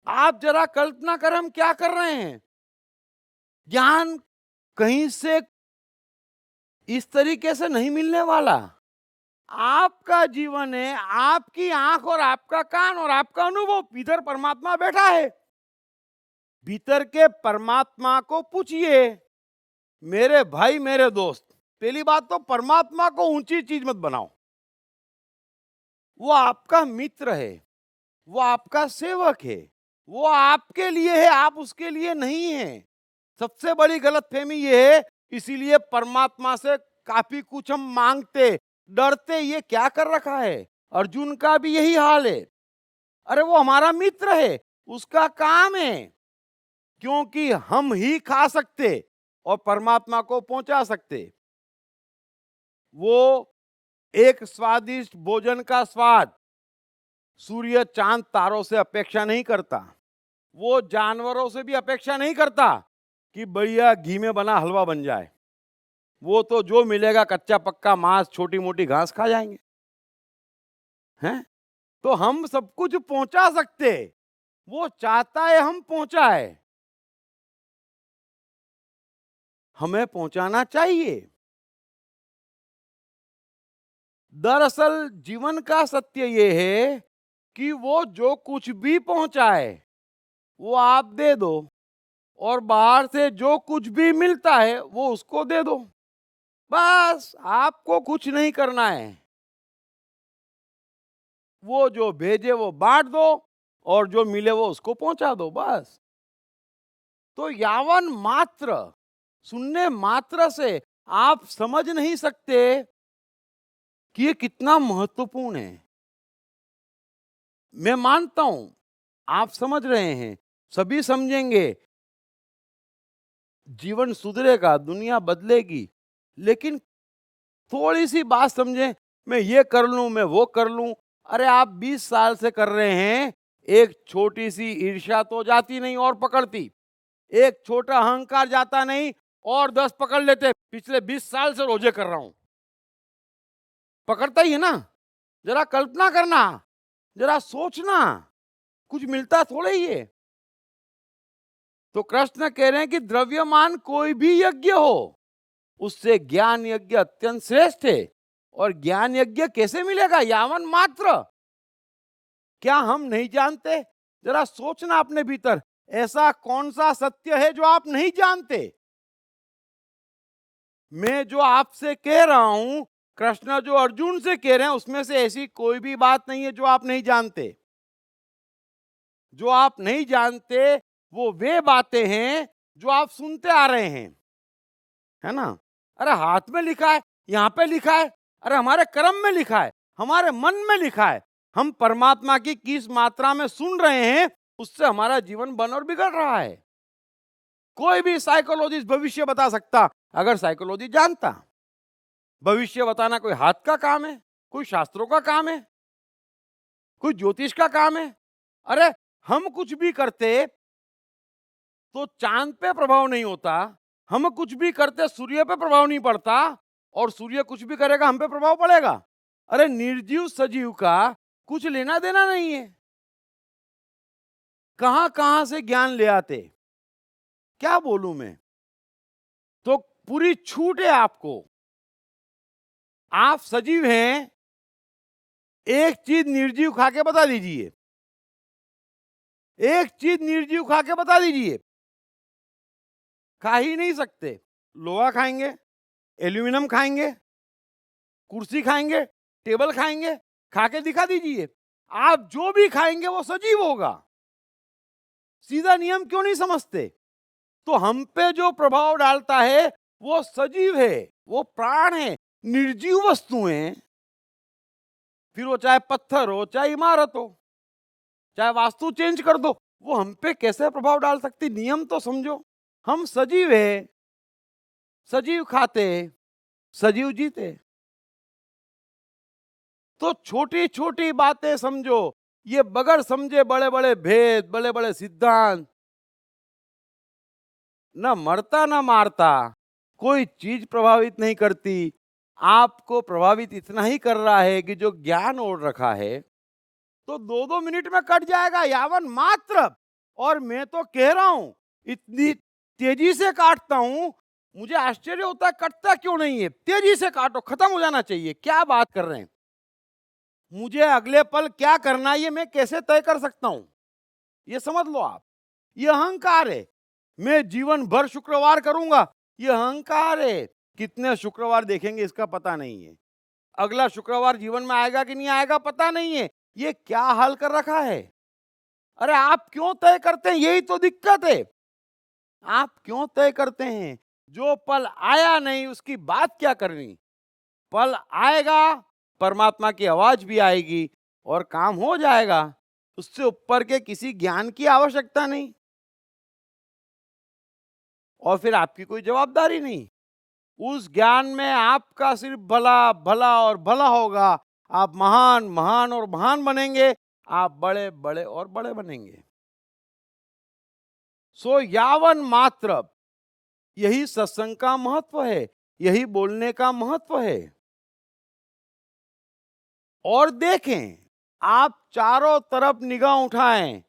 आप जरा कल्पना कर हम क्या कर रहे हैं। ज्ञान कहीं से इस तरीके से नहीं मिलने वाला। आपका जीवन है, आपकी आंख और आपका कान और आपका अनुभव, भीतर परमात्मा बैठा है। भीतर के परमात्मा को पूछिए। मेरे भाई, मेरे दोस्त, पहली बात तो परमात्मा को ऊंची चीज मत बनाओ। वो आपका मित्र है, वो आपका सेवक है, वो आपके लिए है, आप उसके लिए नहीं है। सबसे बड़ी गलतफहमी ये है, इसीलिए परमात्मा से काफी कुछ हम मांगते, डरते, ये क्या कर रखा है। अर्जुन का भी यही हाल है। अरे वो हमारा मित्र है, उसका काम है, क्योंकि हम ही खा सकते और परमात्मा को पहुंचा सकते। वो एक स्वादिष्ट भोजन का स्वाद सूर्य चांद तारों से अपेक्षा नहीं करता। वो जानवरों से भी अपेक्षा नहीं करता कि बढ़िया घी में बना हलवा बन जाए। वो तो जो मिलेगा कच्चा पक्का मांस, छोटी मोटी घास खा जाएंगे, हैं? तो हम सब कुछ पहुंचा सकते, वो चाहता है हम पहुंचाए, हमें पहुंचाना चाहिए। दरअसल जीवन का सत्य ये है कि वो जो कुछ भी पहुंचाए वो आप दे दो, और बाहर से जो कुछ भी मिलता है वो उसको दे दो। बस आपको कुछ नहीं करना है। वो जो भेजे वो बांट दो और जो मिले वो उसको पहुंचा दो, बस। तो यावन मात्र, सुनने मात्र से आप समझ नहीं सकते कि ये कितना महत्वपूर्ण है। मैं मानता हूं आप समझ रहे हैं, सभी समझेंगे, जीवन सुधरेगा, दुनिया बदलेगी, लेकिन थोड़ी सी बात समझें। मैं ये कर लूं, मैं वो कर लूं। अरे आप 20 साल से कर रहे हैं, एक छोटी सी ईर्ष्या तो जाती नहीं और पकड़ती, एक छोटा अहंकार जाता नहीं और 10 पकड़ लेते। पिछले 20 साल से रोजे कर रहा हूं, पकड़ता ही है ना। जरा कल्पना करना, जरा सोचना, कुछ मिलता थोड़ा ही है। तो कृष्ण कह रहे हैं कि द्रव्यमान कोई भी यज्ञ हो, उससे ज्ञान यज्ञ अत्यंत श्रेष्ठ है। और ज्ञान यज्ञ कैसे मिलेगा? यावन मात्र। क्या हम नहीं जानते? जरा सोचना अपने भीतर, ऐसा कौन सा सत्य है जो आप नहीं जानते? मैं जो आपसे कह रहा हूं, कृष्ण जो अर्जुन से कह रहे हैं, उसमें से ऐसी कोई भी बात नहीं है जो आप नहीं जानते। जो आप नहीं जानते वो वे बातें हैं जो आप सुनते आ रहे हैं, है ना? अरे हाथ में लिखा है, यहां पे लिखा है, अरे हमारे कर्म में लिखा है, हमारे मन में लिखा है। हम परमात्मा की किस मात्रा में सुन रहे हैं, उससे हमारा जीवन बन और बिगड़ रहा है। कोई भी साइकोलॉजिस्ट भविष्य बता सकता, अगर साइकोलॉजी जानता। भविष्य बताना कोई हाथ का काम है, कोई शास्त्रों का काम है, कोई ज्योतिष का काम है? अरे हम कुछ भी करते तो चांद पे प्रभाव नहीं होता, हम कुछ भी करते सूर्य पे प्रभाव नहीं पड़ता, और सूर्य कुछ भी करेगा हम पे प्रभाव पड़ेगा। अरे निर्जीव सजीव का कुछ लेना देना नहीं है। कहां कहां से ज्ञान ले आते, क्या बोलूं मैं? तो पूरी छूट है आपको। आप सजीव हैं, एक चीज निर्जीव खा के बता दीजिए, एक चीज निर्जीव खा के बता दीजिए। खा ही नहीं सकते। लोहा खाएंगे, एल्यूमिनियम खाएंगे, कुर्सी खाएंगे, टेबल खाएंगे, खा के दिखा दीजिए। आप जो भी खाएंगे वो सजीव होगा। सीधा नियम क्यों नहीं समझते? तो हम पे जो प्रभाव डालता है वो सजीव है, वो प्राण है, निर्जीव वस्तुएं। फिर वो चाहे पत्थर हो, चाहे इमारत हो, चाहे वास्तु चेंज कर दो, वो हम पे कैसे प्रभाव डाल सकती? नियम तो समझो। हम सजीव है, सजीव खाते, सजीव जीते। तो छोटी छोटी बातें समझो। ये बगैर समझे बड़े बड़े भेद, बड़े बड़े सिद्धांत, न मरता न मारता, कोई चीज प्रभावित नहीं करती। आपको प्रभावित इतना ही कर रहा है कि जो ज्ञान ओढ़ रखा है, तो 2-2 मिनट में कट जाएगा, यावन मात्र। और मैं तो कह रहा हूं, इतनी तेजी से काटता हूं, मुझे आश्चर्य होता है कटता क्यों नहीं है। तेजी से काटो, खत्म हो जाना चाहिए। क्या बात कर रहे हैं? मुझे अगले पल क्या करना है ये मैं कैसे तय कर सकता हूं? ये समझ लो आप। ये अहंकार है। मैं जीवन भर शुक्रवार करूंगा, ये अहंकार है। कितने शुक्रवार देखेंगे इसका पता नहीं है। अगला शुक्रवार जीवन में आएगा कि नहीं आएगा पता नहीं है। ये क्या हाल कर रखा है? अरे आप क्यों तय करते हैं? यही तो दिक्कत है। आप क्यों तय करते हैं? जो पल आया नहीं उसकी बात क्या करनी? पल आएगा, परमात्मा की आवाज भी आएगी और काम हो जाएगा। उससे ऊपर के किसी ज्ञान की आवश्यकता नहीं, और फिर आपकी कोई जवाबदारी नहीं। उस ज्ञान में आपका सिर्फ भला भला और भला होगा। आप महान महान और महान बनेंगे, आप बड़े बड़े और बड़े बनेंगे। सो यावन मात्र, यही सत्संग का महत्व है, यही बोलने का महत्व है। और देखें, आप चारों तरफ निगाह उठाएं,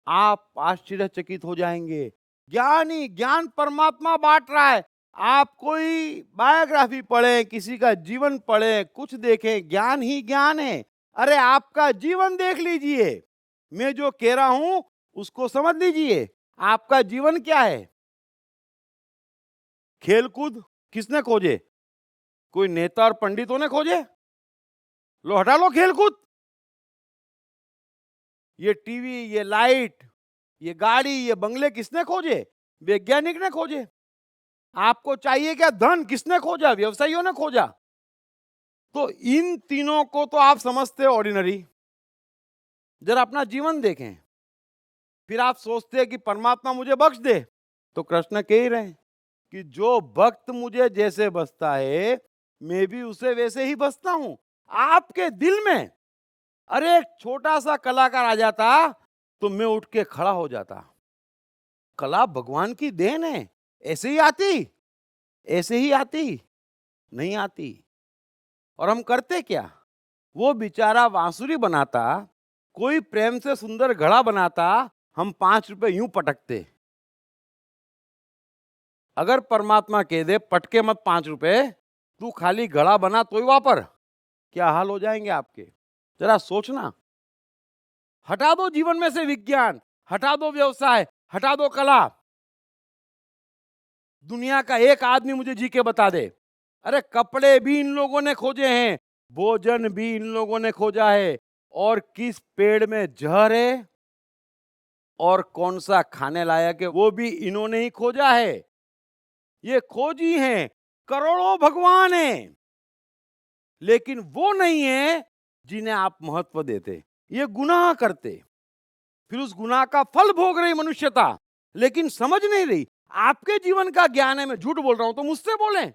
आप आश्चर्यचकित हो जाएंगे। ज्ञान ही ज्ञान परमात्मा बांट रहा है। आप कोई बायोग्राफी पढ़ें, किसी का जीवन पढ़ें, कुछ देखें, ज्ञान ही ज्ञान है। अरे आपका जीवन देख लीजिए। मैं जो कह रहा हूं उसको समझ लीजिए। आपका जीवन क्या है? खेलकूद किसने खोजे? कोई नेता और पंडितों ने खोजे? लो हटा लो खेलकूद। ये टीवी, ये लाइट, ये गाड़ी, ये बंगले किसने खोजे? वैज्ञानिक ने खोजे। आपको चाहिए क्या? धन। किसने खोजा? व्यवसायियों ने खोजा। तो इन तीनों को तो आप समझते हो ऑर्डिनरी। जरा अपना जीवन देखें, फिर आप सोचते हैं कि परमात्मा मुझे बख्श दे। तो कृष्ण कह ही रहे हैं कि जो भक्त मुझे जैसे बसता है, मैं भी उसे वैसे ही बसता हूं। आपके दिल में अरे एक छोटा सा कलाकार आ जाता तो मैं उठ के खड़ा हो जाता। कला भगवान की देन है। ऐसे ही आती, ऐसे ही आती नहीं आती। और हम करते क्या? वो बेचारा बांसुरी बनाता, कोई प्रेम से सुंदर घड़ा बनाता, हम 5 रुपए यूं पटकते। अगर परमात्मा कह दे पटके मत 5 रुपए, तू खाली घड़ा बना तो ही वापर, क्या हाल हो जाएंगे आपके? जरा सोचना। हटा दो जीवन में से विज्ञान, हटा दो व्यवसाय, हटा दो कला। दुनिया का एक आदमी मुझे जी के बता दे, अरे कपड़े भी इन लोगों ने खोजे हैं, भोजन भी इन लोगों ने खोजा है, और किस पेड़ में जहर है और कौन सा खाने लायक है वो भी इन्होंने ही खोजा है। ये खोजी हैं, करोड़ों भगवान हैं, लेकिन वो नहीं है जिन्हें आप महत्व देते। ये गुनाह करते, फिर उस गुनाह का फल भोग रही मनुष्यता, लेकिन समझ नहीं रही। आपके जीवन का ज्ञान है, मैं झूठ बोल रहा हूं तो मुझसे बोलें।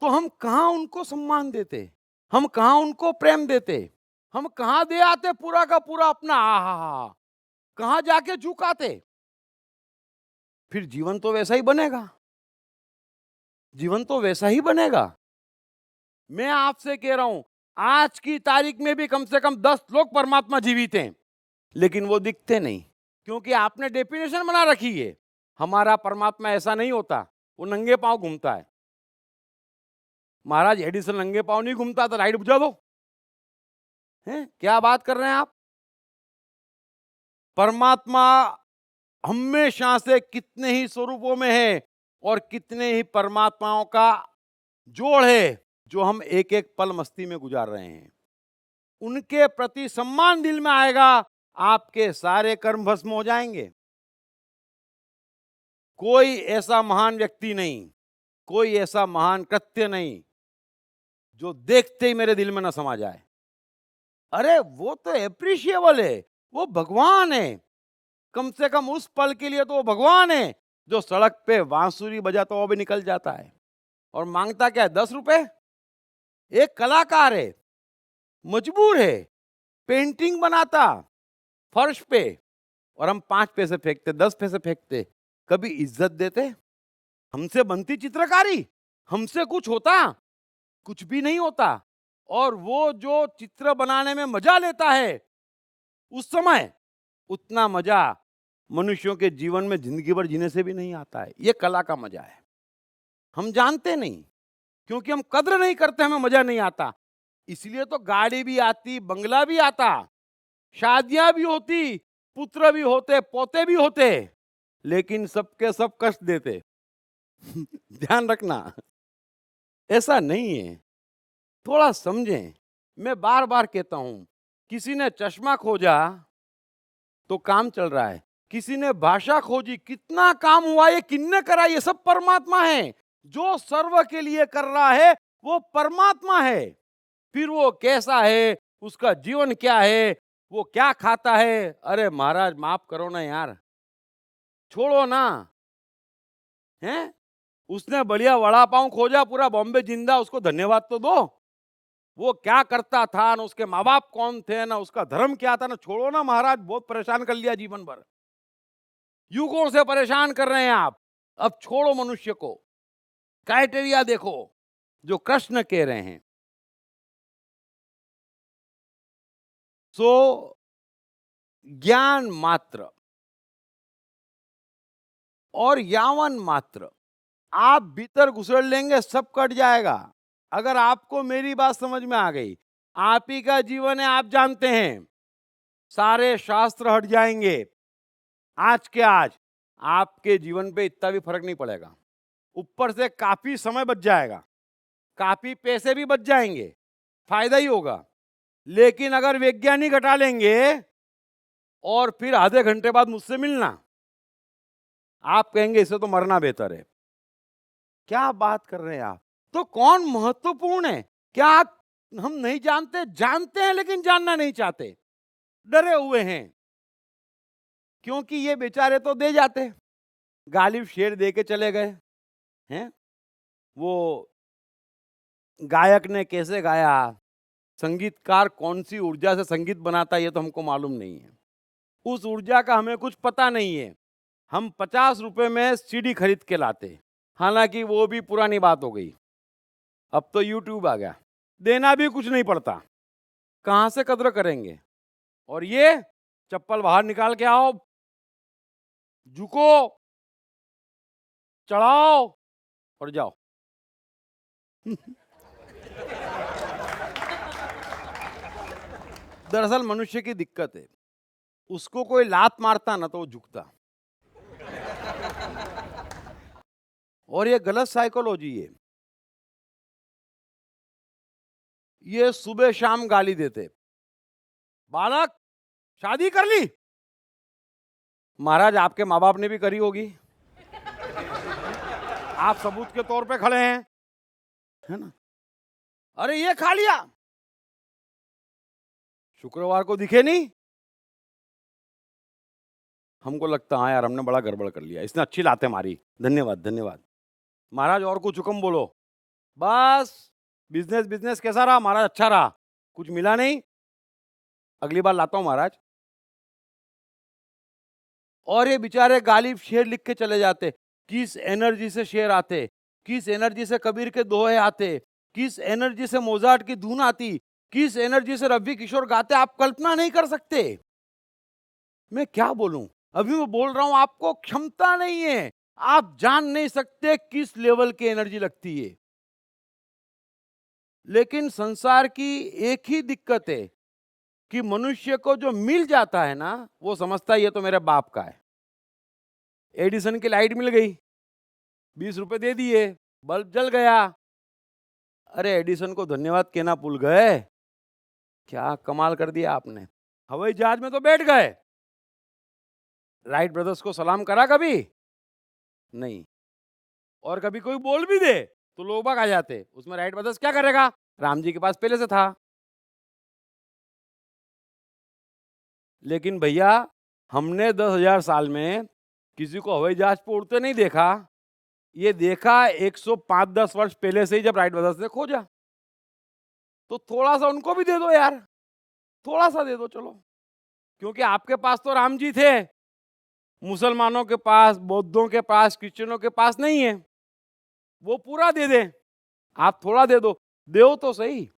तो हम कहां उनको सम्मान देते, हम कहां उनको प्रेम देते, हम कहां दे आते पूरा का पूरा अपना, आहा, कहां जाके झुकाते। फिर जीवन तो वैसा ही बनेगा, जीवन तो वैसा ही बनेगा। मैं आपसे कह रहा हूं, आज की तारीख में भी कम से कम 10 लोग परमात्मा जीवित हैं, लेकिन वो दिखते नहीं, क्योंकि आपने डेफिनेशन बना रखी है। हमारा परमात्मा ऐसा नहीं होता, वो नंगे पांव घूमता है। महाराज एडिसन नंगे पांव नहीं घूमता, तो लाइट बुझा दो। हैं, क्या बात कर रहे हैं आप? परमात्मा हमेशा से कितने ही स्वरूपों में है, और कितने ही परमात्माओं का जोड़ है जो हम एक एक पल मस्ती में गुजार रहे हैं। उनके प्रति सम्मान दिल में आएगा, आपके सारे कर्म भस्म हो जाएंगे। कोई ऐसा महान व्यक्ति नहीं, कोई ऐसा महान कृत्य नहीं जो देखते ही मेरे दिल में ना समा जाए। अरे वो तो एप्रिशिएबल है, वो भगवान है। कम से कम उस पल के लिए तो वो भगवान है जो सड़क पे बांसुरी बजाता हुआ भी निकल जाता है, और मांगता क्या है? 10 रुपए। एक कलाकार है, मजबूर है, पेंटिंग बनाता फर्श पे, और हम 5 पैसे फेंकते, 10 पैसे फेंकते, कभी इज्जत देते? हमसे बनती चित्रकारी, हमसे कुछ होता? कुछ भी नहीं होता। और वो जो चित्र बनाने में मजा लेता है, उस समय उतना मजा मनुष्यों के जीवन में जिंदगी भर जीने से भी नहीं आता है। ये कला का मजा है। हम जानते नहीं, क्योंकि हम कद्र नहीं करते, हमें मजा नहीं आता। इसलिए तो गाड़ी भी आती, बंगला भी आता, शादियां भी होती, पुत्र भी होते, पोते भी होते, लेकिन सबके सब कष्ट देते। ध्यान रखना, ऐसा नहीं है। थोड़ा समझें। मैं बार बार कहता हूं, किसी ने चश्मा खोजा तो काम चल रहा है, किसी ने भाषा खोजी, कितना काम हुआ, ये किन्ने करा? ये सब परमात्मा है। जो सर्व के लिए कर रहा है वो परमात्मा है। फिर वो कैसा है, उसका जीवन क्या है, वो क्या खाता है, अरे महाराज माफ करो ना यार, छोड़ो ना। हैं, उसने बढ़िया वड़ा पाव खोजा, पूरा बॉम्बे जिंदा, उसको धन्यवाद तो दो। वो क्या करता था, ना उसके माँ बाप कौन थे, ना उसका धर्म क्या था, ना। छोड़ो ना महाराज, बहुत परेशान कर लिया जीवन भर, युगों से परेशान कर रहे हैं आप। अब छोड़ो मनुष्य को, क्राइटेरिया देखो जो कृष्ण कह रहे हैं। सो ज्ञान मात्र और यावन मात्र आप भीतर घुसड़ लेंगे, सब कट जाएगा। अगर आपको मेरी बात समझ में आ गई, आप ही का जीवन है, आप जानते हैं, सारे शास्त्र हट जाएंगे। आज के आज आपके जीवन पे इतना भी फर्क नहीं पड़ेगा। ऊपर से काफी समय बच जाएगा, काफी पैसे भी बच जाएंगे, फायदा ही होगा। लेकिन अगर वैज्ञानिक हटा लेंगे और फिर आधे घंटे बाद मुझसे मिलना, आप कहेंगे इससे तो मरना बेहतर है। क्या बात कर रहे हैं आप? तो कौन महत्वपूर्ण है? क्या हम नहीं जानते? जानते हैं, लेकिन जानना नहीं चाहते, डरे हुए हैं। क्योंकि ये बेचारे तो दे जाते, गालिब शेर दे के चले गए हैं। वो गायक ने कैसे गाया, संगीतकार कौन सी ऊर्जा से संगीत बनाता है, ये तो हमको मालूम नहीं है। उस ऊर्जा का हमें कुछ पता नहीं है। हम 50 रुपए में सीडी खरीद के लाते, हालांकि वो भी पुरानी बात हो गई। अब तो यूट्यूब आ गया, देना भी कुछ नहीं पड़ता। कहां से कद्र करेंगे? और ये चप्पल बाहर निकाल के आओ, झुको, चढ़ाओ और जाओ। दरअसल मनुष्य की दिक्कत है, उसको कोई लात मारता ना तो वो झुकता। और ये गलत साइकोलॉजी है। ये सुबह शाम गाली देते, बालक शादी कर ली। महाराज आपके माँ बाप ने भी करी होगी, आप सबूत के तौर पे खड़े हैं, है ना। अरे ये खा लिया, शुक्रवार को दिखे नहीं। हमको लगता हाँ यार हमने बड़ा गड़बड़ कर लिया, इसने अच्छी लातें मारी, धन्यवाद धन्यवाद। महाराज और कुछ हुक्म बोलो। बस बिजनेस बिजनेस कैसा रहा महाराज? अच्छा रहा। कुछ मिला नहीं? अगली बार लाता हूं महाराज। और ये बेचारे गालिब शेर लिख के चले जाते, किस एनर्जी से शेर आते, किस एनर्जी से कबीर के दोहे आते, किस एनर्जी से मोजार्ट की धुन आती, किस एनर्जी से रवि किशोर गाते, आप कल्पना नहीं कर सकते। मैं क्या बोलूं, अभी मैं बोल रहा हूं, आपको क्षमता नहीं है, आप जान नहीं सकते किस लेवल की एनर्जी लगती है। लेकिन संसार की एक ही दिक्कत है कि मनुष्य को जो मिल जाता है ना, वो समझता है ये तो मेरे बाप का है। एडिसन की लाइट मिल गई, 20 रुपए दे दिए, बल्ब जल गया। अरे एडिसन को धन्यवाद कहना भूल गए, क्या कमाल कर दिया आपने। हवाई जहाज में तो बैठ गए, राइट ब्रदर्स को सलाम करा कभी नहीं। और कभी कोई बोल भी दे तो लोग बाग आ जाते, उसमें राइट ब्रदर्स क्या करेगा, राम जी के पास पहले से था। लेकिन भैया हमने 10,000 साल में किसी को हवाई जहाज पर उड़ते नहीं देखा, ये देखा 105-10 वर्ष पहले से ही जब राइट ब्रदर्स ने खोजा। तो थोड़ा सा उनको भी दे दो यार, थोड़ा सा दे दो चलो, क्योंकि आपके पास तो राम जी थे, मुसलमानों के पास, बौद्धों के पास, क्रिश्चियनों के पास नहीं है। वो पूरा दे दे, आप थोड़ा दे दो, दो तो सही।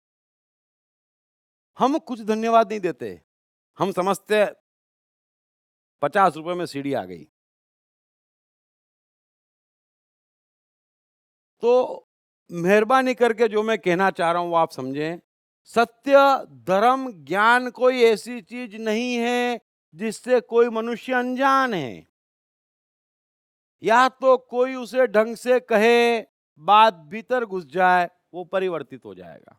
हम कुछ धन्यवाद नहीं देते, हम समझते 50 रुपए में सीढ़ी आ गई। तो मेहरबानी करके जो मैं कहना चाह रहा हूं वो आप समझें। सत्य, धर्म, ज्ञान कोई ऐसी चीज नहीं है जिससे कोई मनुष्य अनजान है। या तो कोई उसे ढंग से कहे, बात भीतर घुस जाए, वो परिवर्तित हो जाएगा,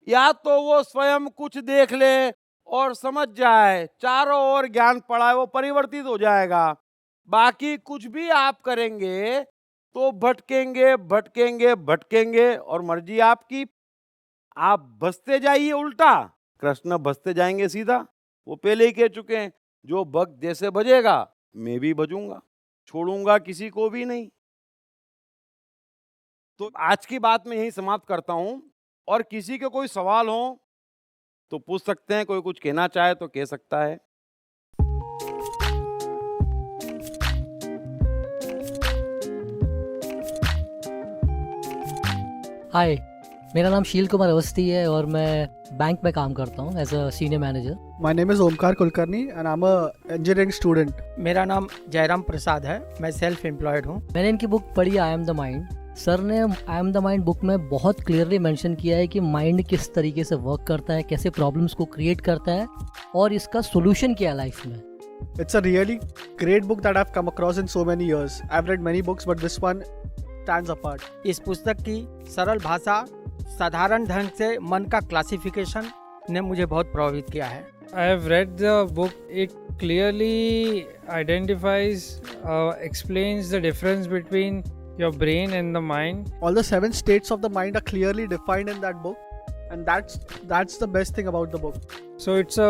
या तो वो स्वयं कुछ देख ले और समझ जाए, चारों ओर ज्ञान पड़ा है, वो परिवर्तित हो जाएगा। बाकी कुछ भी आप करेंगे तो भटकेंगे भटकेंगे भटकेंगे, और मर्जी आपकी। आप बसते जाइए उल्टा, कृष्ण बसते जाएंगे सीधा। वो पहले ही कह चुके हैं, जो भक्त जैसे बजेगा मैं भी बजूंगा, छोड़ूंगा किसी को भी नहीं। तो आज की बात मैं यही समाप्त करता हूं, और किसी के कोई सवाल हो तो पूछ सकते हैं, कोई कुछ कहना चाहे तो कह सकता है। हाय, मेरा नाम शील कुमार अवस्थी है और मैं बैंक में काम करता हूँ as a senior manager. My name is Omkar Kulkarni and I'm a engineering student. मेरा नाम जयराम प्रसाद है, मैं सेल्फ एम्प्लॉयड हूँ। मैंने इनकी बुक पढ़ी I am the mind. Sir ने I am the mind book में बहुत क्लियरली मेंशन किया है कि माइंड किस तरीके से वर्क करता है, कैसे प्रॉब्लम्स को क्रिएट करता है और इसका सोल्यूशन क्या है लाइफ में। It's a really great book that I've come across in so many years. I've read many books but this one stands apart. इस पुस्तक की सरल भाषा, साधारण ढंग से मन का क्लासिफिकेशन ने मुझे बहुत प्रभावित किया है। I have read the book. It clearly identifies, explains the difference between your brain and the mind. All the 7 states of the mind are clearly defined in that book and that's the best thing about the book. So it's a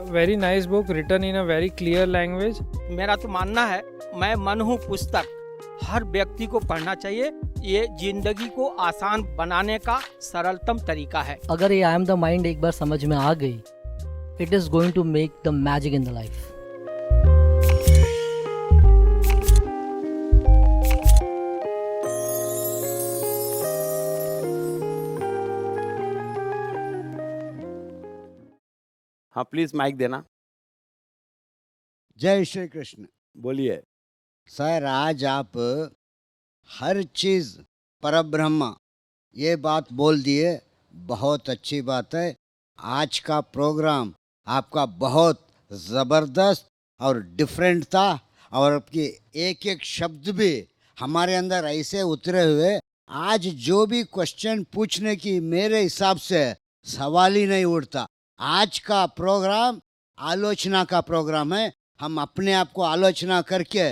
very nice book written in a very clear language. मेरा तो मानना है, मैं मन हूँ पुस्तक, हर व्यक्ति को पढ़ना चाहिए। ये जिंदगी को आसान बनाने का सरलतम तरीका है। अगर ये आई एम द माइंड एक बार समझ में आ गई, it is going to make the magic in the life. हाँ प्लीज माइक देना। जय श्री कृष्ण। बोलिए। सर, आज आप हर चीज़ परब्रह्म ये बात बोल दिए, बहुत अच्छी बात है। आज का प्रोग्राम आपका बहुत ज़बरदस्त और डिफरेंट था, और आपके एक एक शब्द भी हमारे अंदर ऐसे उतरे हुए, आज जो भी क्वेश्चन पूछने की मेरे हिसाब से सवाल ही नहीं उठता। आज का प्रोग्राम आलोचना का प्रोग्राम है। हम अपने आप को आलोचना करके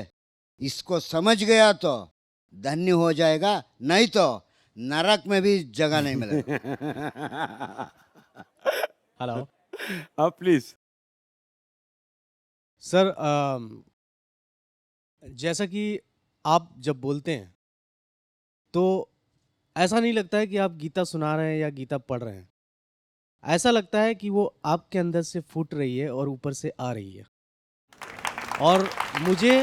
इसको समझ गया तो धन्य हो जाएगा, नहीं तो नरक में भी जगह नहीं मिलेगा। हेलो हाँ प्लीज। सर, जैसा कि आप जब बोलते हैं तो ऐसा नहीं लगता है कि आप गीता सुना रहे हैं या गीता पढ़ रहे हैं। ऐसा लगता है कि वो आपके अंदर से फूट रही है और ऊपर से आ रही है। और मुझे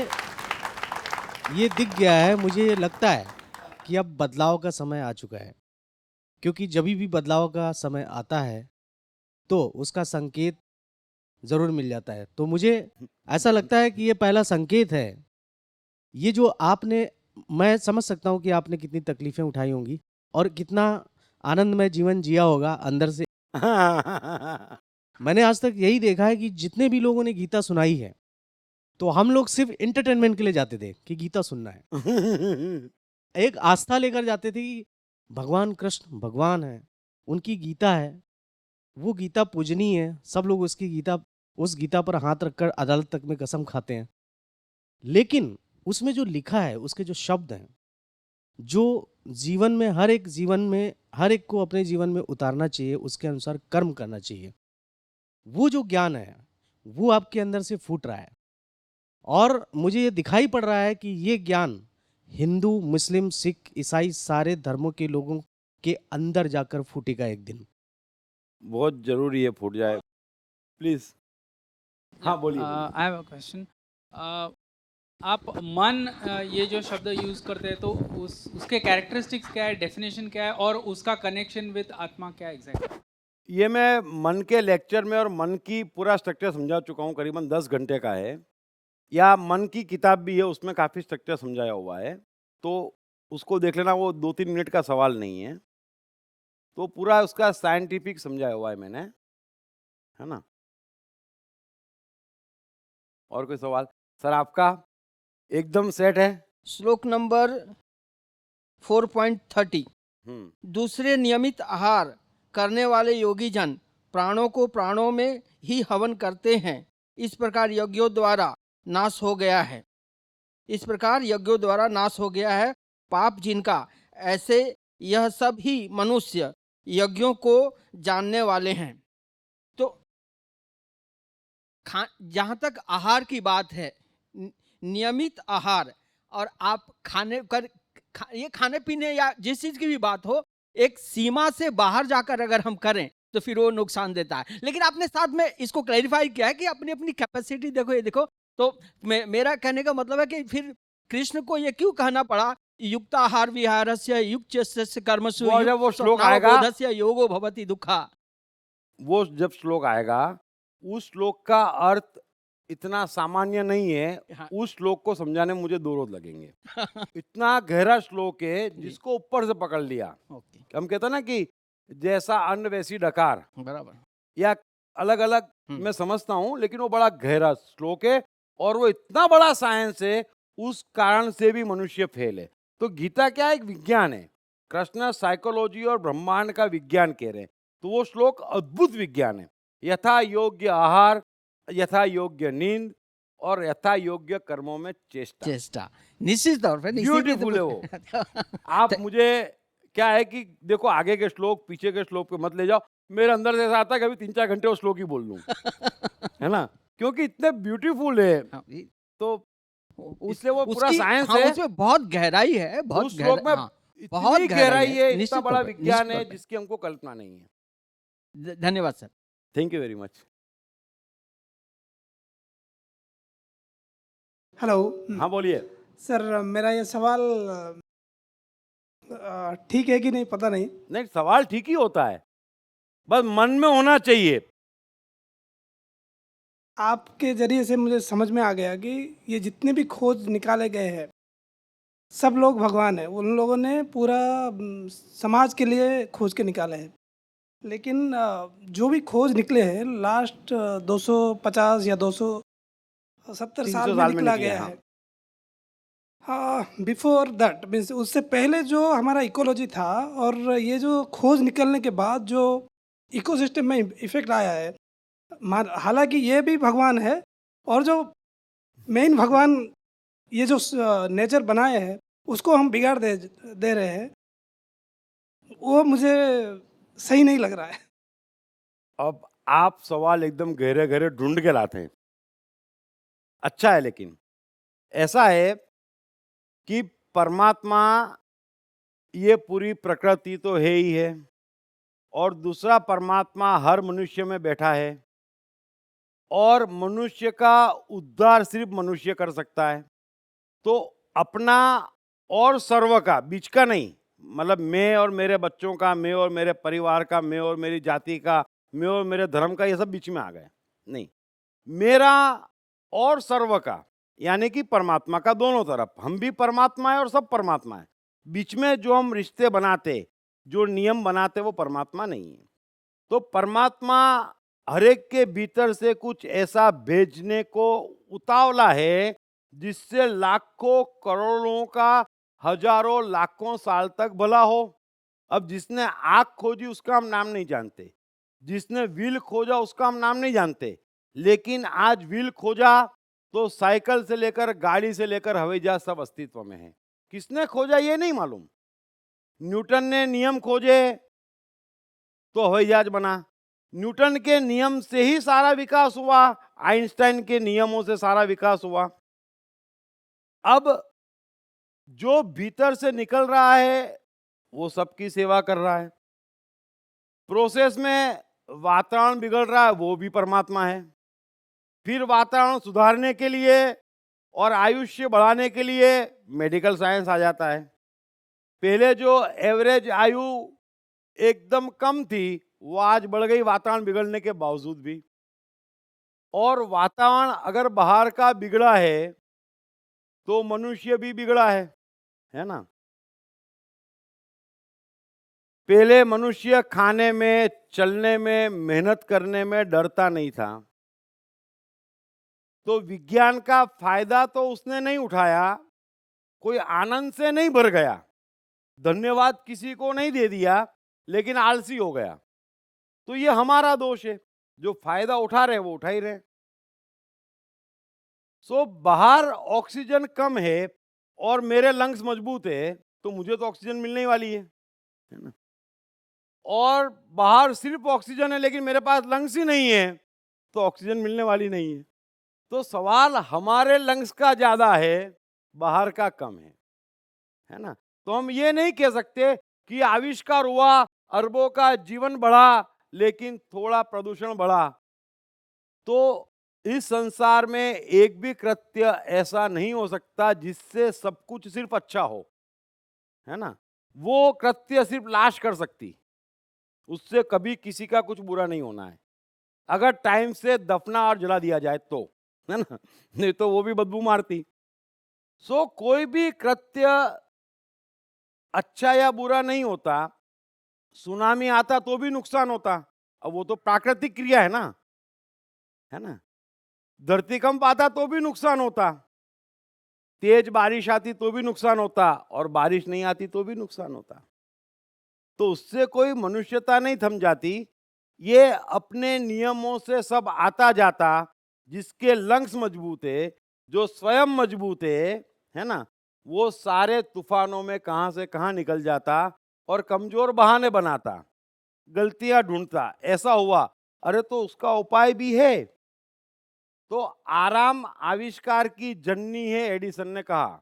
ये दिख गया है, मुझे लगता है कि अब बदलाव का समय आ चुका है, क्योंकि जब भी बदलाव का समय आता है तो उसका संकेत ज़रूर मिल जाता है। तो मुझे ऐसा लगता है कि ये पहला संकेत है। ये जो आपने, मैं समझ सकता हूँ कि आपने कितनी तकलीफ़ें उठाई होंगी और कितना आनंदमय जीवन जिया होगा अंदर से। मैंने आज तक यही देखा है कि जितने भी लोगों ने गीता सुनाई है, तो हम लोग सिर्फ एंटरटेनमेंट के लिए जाते थे कि गीता सुनना है। एक आस्था लेकर जाते थे कि भगवान कृष्ण भगवान है, उनकी गीता है, वो गीता पूजनीय है, सब लोग उस गीता पर हाथ रखकर अदालत तक में कसम खाते हैं। लेकिन उसमें जो लिखा है, उसके जो शब्द हैं, जो जीवन में हर एक को अपने जीवन में उतारना चाहिए, उसके अनुसार कर्म करना चाहिए, वो जो ज्ञान है वो आपके अंदर से फूट रहा है। और मुझे ये दिखाई पड़ रहा है कि ये ज्ञान हिंदू, मुस्लिम, सिख, ईसाई सारे धर्मों के लोगों के अंदर जाकर फूटेगा एक दिन। बहुत जरूरी है फूट जाए। प्लीज। हाँ बोलिए। I have a question. आप मन ये जो शब्द यूज करते हैं तो उसके कैरेक्टरिस्टिक्स क्या है, डेफिनेशन क्या है और उसका कनेक्शन विद आत्मा क्या है एग्जैक्टली? ये मैं मन के लेक्चर में और मन की पूरा स्ट्रक्चर समझा चुका हूँ, करीबन 10 घंटे का है। या मन की किताब भी है, उसमें काफ़ी स्ट्रक्चर समझाया हुआ है, तो उसको देख लेना, वो 2-3 मिनट का सवाल नहीं है। तो पूरा उसका साइंटिफिक समझाया हुआ है मैंने, है ना। और कोई सवाल? सर आपका एकदम सेट है। श्लोक नंबर 4.30। दूसरे नियमित आहार करने वाले योगी जन प्राणों को प्राणों में ही हवन करते हैं, इस प्रकार यज्ञों द्वारा नाश हो गया है। इस प्रकार यज्ञों द्वारा नाश हो गया है पाप जिनका, ऐसे यह सब ही मनुष्य यज्ञों को जानने वाले हैं। तो जहाँ तक आहार की बात है, नियमित आहार, और आप ये खाने पीने या जिस चीज की भी बात हो, एक सीमा से बाहर जाकर अगर हम करें तो फिर वो नुकसान देता है। लेकिन आपने साथ में इसको क्लैरिफाई किया है कि अपनी अपनी कैपेसिटी देखो, ये देखो। तो मेरा कहने का मतलब है कि फिर कृष्ण को ये क्यों कहना पड़ा युक्ताहार विहारस्य युक्तस्य कर्मसु वो श्लोक आएगा, युक्तस्य योगो भवति दुःखा। वो जब श्लोक आएगा, उस श्लोक का अर्थ इतना सामान्य नहीं है। हाँ। उस श्लोक को समझाने में मुझे 2 रोज लगेंगे। इतना गहरा श्लोक है जिसको ऊपर से पकड़ लिया। हम कहते हैं ना कि जैसा अन्न वैसी डकार, बराबर, या अलग अलग मैं समझता हूँ, लेकिन वो बड़ा गहरा श्लोक है और वो इतना बड़ा साइंस है, उस कारण से भी मनुष्य फेल है। तो गीता क्या, एक विज्ञान है। कृष्ण साइकोलॉजी और ब्रह्मांड का विज्ञान कह रहे हैं, तो वो श्लोक अद्भुत विज्ञान है। यथा योग्य आहार, यथा योग्य नींद और यथा योग्य कर्मों में चेष्टा। निश्चित तौर पे ब्यूटीफुल है वो। आप मुझे क्या है कि देखो, आगे के श्लोक पीछे के श्लोक पे मत ले जाओ। मेरे अंदर से ऐसा आता है कि अभी 3-4 घंटे वो श्लोक ही बोल लूं, है ना, क्योंकि इतने ब्यूटीफुल है। तो इसलिए वो पूरा साइंस है, उसमें बहुत गहराई है, बहुत उस श्लोक में बहुत इतनी गहराई है, इतना निश्चित बड़ा तौर पे, विज्ञान है निश्चित तौर पे। जिसकी हमको कल्पना नहीं है। धन्यवाद sir. Thank you very much. Hello. हाँ बोलिए। सर मेरा ये सवाल ठीक है कि नहीं पता नहीं। नहीं, सवाल ठीक ही होता है, बस मन में होना चाहिए। आपके जरिए से मुझे समझ में आ गया कि ये जितने भी खोज निकाले गए हैं, सब लोग भगवान हैं। उन लोगों ने पूरा समाज के लिए खोज के निकाले हैं। लेकिन जो भी खोज निकले हैं लास्ट 250 या 270 300 साल में साल में निकला निकले, गया हाँ। है। हाँ, बिफोर दैट मीन्स उससे पहले जो हमारा इकोलॉजी था और ये जो खोज निकलने के बाद जो इकोसिस्टम में इफेक्ट आया है, हालांकि ये भी भगवान है और जो मेन भगवान ये जो नेचर बनाए हैं उसको हम बिगाड़ दे रहे हैं, वो मुझे सही नहीं लग रहा है। अब आप सवाल एकदम गहरे गहरे ढूंढ के लाते हैं। अच्छा है, लेकिन ऐसा है कि परमात्मा, ये पूरी प्रकृति तो है ही है, और दूसरा परमात्मा हर मनुष्य में बैठा है, और मनुष्य का उद्धार सिर्फ मनुष्य कर सकता है। तो अपना और सर्व का, बीच का नहीं, मतलब मैं और मेरे बच्चों का, मैं और मेरे परिवार का, मैं और मेरी जाति का, मैं और मेरे धर्म का, ये सब बीच में आ गए। नहीं, मेरा और सर्व का, यानी कि परमात्मा का दोनों तरफ। हम भी परमात्मा है और सब परमात्मा है। बीच में जो हम रिश्ते बनाते, जो नियम बनाते, वो परमात्मा नहीं है। तो परमात्मा हर एक के भीतर से कुछ ऐसा भेजने को उतावला है जिससे लाखों करोड़ों का, हजारों लाखों साल तक भला हो। अब जिसने आग खोजी उसका हम नाम नहीं जानते, जिसने व्हील खोजा उसका हम नाम नहीं जानते, लेकिन आज व्हील खोजा तो साइकिल से लेकर, गाड़ी से लेकर हवाई जहाज सब अस्तित्व में है। किसने खोजा ये नहीं मालूम। न्यूटन ने नियम खोजे तो हवाई जहाज बना। न्यूटन के नियम से ही सारा विकास हुआ, आइंस्टाइन के नियमों से सारा विकास हुआ। अब जो भीतर से निकल रहा है वो सबकी सेवा कर रहा है। प्रोसेस में वातावरण बिगड़ रहा है, वो भी परमात्मा है। फिर वातावरण सुधारने के लिए और आयुष्य बढ़ाने के लिए मेडिकल साइंस आ जाता है। पहले जो एवरेज आयु एकदम कम थी, वो आज बढ़ गई वातावरण बिगड़ने के बावजूद भी। और वातावरण अगर बाहर का बिगड़ा है तो मनुष्य भी बिगड़ा है ना। पहले मनुष्य खाने में, चलने में, मेहनत करने में डरता नहीं था, तो विज्ञान का फायदा तो उसने नहीं उठाया, कोई आनंद से नहीं भर गया, धन्यवाद किसी को नहीं दे दिया, लेकिन आलसी हो गया। तो ये हमारा दोष है, जो फायदा उठा रहे हैं वो उठा ही रहे। सो बाहर ऑक्सीजन कम है और मेरे लंग्स मजबूत है, तो मुझे तो ऑक्सीजन मिलने ही वाली है ना। और बाहर सिर्फ ऑक्सीजन है लेकिन मेरे पास लंग्स ही नहीं है, तो ऑक्सीजन मिलने वाली नहीं है। तो सवाल हमारे लंग्स का ज्यादा है, बाहर का कम है ना। तो हम ये नहीं कह सकते कि आविष्कार हुआ, अरबों का जीवन बढ़ा, लेकिन थोड़ा प्रदूषण बढ़ा। तो इस संसार में एक भी कृत्य ऐसा नहीं हो सकता जिससे सब कुछ सिर्फ अच्छा हो, है ना। वो कृत्य सिर्फ लाश कर सकती, उससे कभी किसी का कुछ बुरा नहीं होना है, अगर टाइम से दफना और जला दिया जाए तो, है ना। नहीं तो वो भी बदबू मारती। सो कोई भी कृत्य अच्छा या बुरा नहीं होता। सुनामी आता तो भी नुकसान होता, अब वो तो प्राकृतिक क्रिया है ना। धरतीकंप आता तो भी नुकसान होता, तेज बारिश आती तो भी नुकसान होता, और बारिश नहीं आती तो भी नुकसान होता। तो उससे कोई मनुष्यता नहीं थम जाती। ये अपने नियमों से सब आता जाता, जिसके लंग्स मजबूत है, जो स्वयं मजबूत है ना, वो सारे तूफानों में कहां से कहां निकल जाता और कमजोर बहाने बनाता, गलतियां ढूंढता। ऐसा हुआ, अरे तो उसका उपाय भी है। तो आराम आविष्कार की जननी है, एडिसन ने कहा,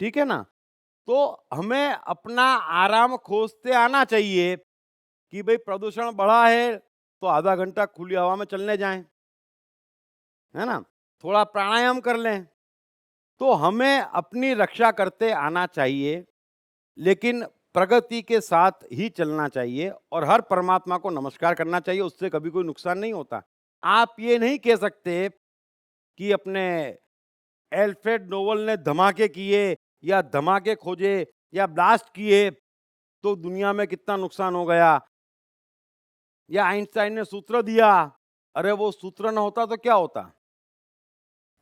ठीक है ना। तो हमें अपना आराम खोजते आना चाहिए कि भाई प्रदूषण बढ़ा है तो आधा घंटा खुली हवा में चलने जाएं, है ना, थोड़ा प्राणायाम कर लें। तो हमें अपनी रक्षा करते आना चाहिए, लेकिन प्रगति के साथ ही चलना चाहिए और हर परमात्मा को नमस्कार करना चाहिए, उससे कभी कोई नुकसान नहीं होता। आप ये नहीं कह सकते कि अपने एल्फ्रेड नोबल ने धमाके किए या धमाके खोजे या ब्लास्ट किए तो दुनिया में कितना नुकसान हो गया। या आइंस्टाइन ने सूत्र दिया, अरे वो सूत्र ना होता तो क्या होता?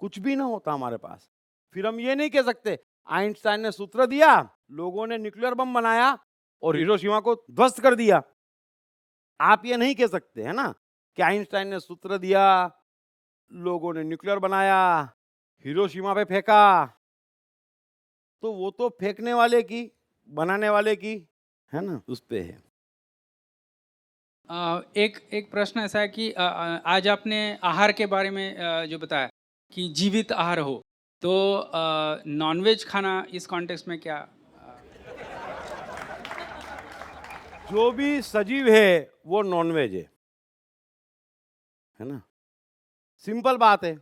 कुछ भी ना होता हमारे पास। फिर हम ये नहीं कह सकते आइंस्टाइन ने सूत्र दिया, लोगों ने न्यूक्लियर बम बनाया और हिरोशिमा को ध्वस्त कर दिया। आप ये नहीं कह सकते, है ना, कि आइंस्टाइन ने सूत्र दिया, लोगों ने न्यूक्लियर बनाया, हिरोशिमा पे फेंका। तो वो तो फेंकने वाले की, बनाने वाले की, है ना, उस पे है। एक प्रश्न ऐसा है कि आज आपने आहार के बारे में जो बताया कि जीवित आहार हो, तो नॉनवेज खाना इस कॉन्टेक्स्ट में क्या? जो भी सजीव है वो नॉनवेज है ना, सिंपल बात है।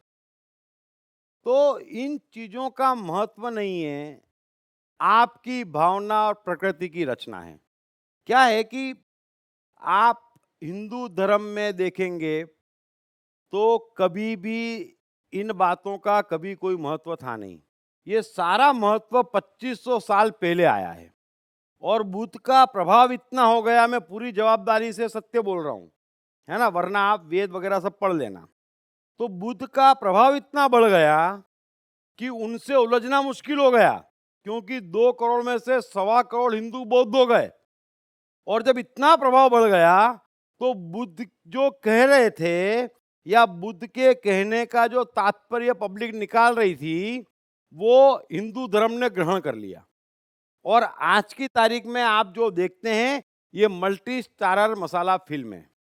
तो इन चीजों का महत्व नहीं है, आपकी भावना और प्रकृति की रचना है। क्या है कि आप हिंदू धर्म में देखेंगे तो कभी भी इन बातों का कभी कोई महत्व था नहीं। ये सारा महत्व 2500 साल पहले आया है और बुद्ध का प्रभाव इतना हो गया, मैं पूरी जवाबदारी से सत्य बोल रहा हूँ, है ना, वरना आप वेद वगैरह सब पढ़ लेना। तो बुद्ध का प्रभाव इतना बढ़ गया कि उनसे उलझना मुश्किल हो गया, क्योंकि 2 करोड़ में से 1.25 करोड़ हिंदू बौद्ध हो गए। और जब इतना प्रभाव बढ़ गया तो बुद्ध जो कह रहे थे या बुद्ध के कहने का जो तात्पर्य पब्लिक निकाल रही थी वो हिंदू धर्म ने ग्रहण कर लिया। और आज की तारीख में आप जो देखते हैं ये मल्टी स्टारर मसाला फिल्म है।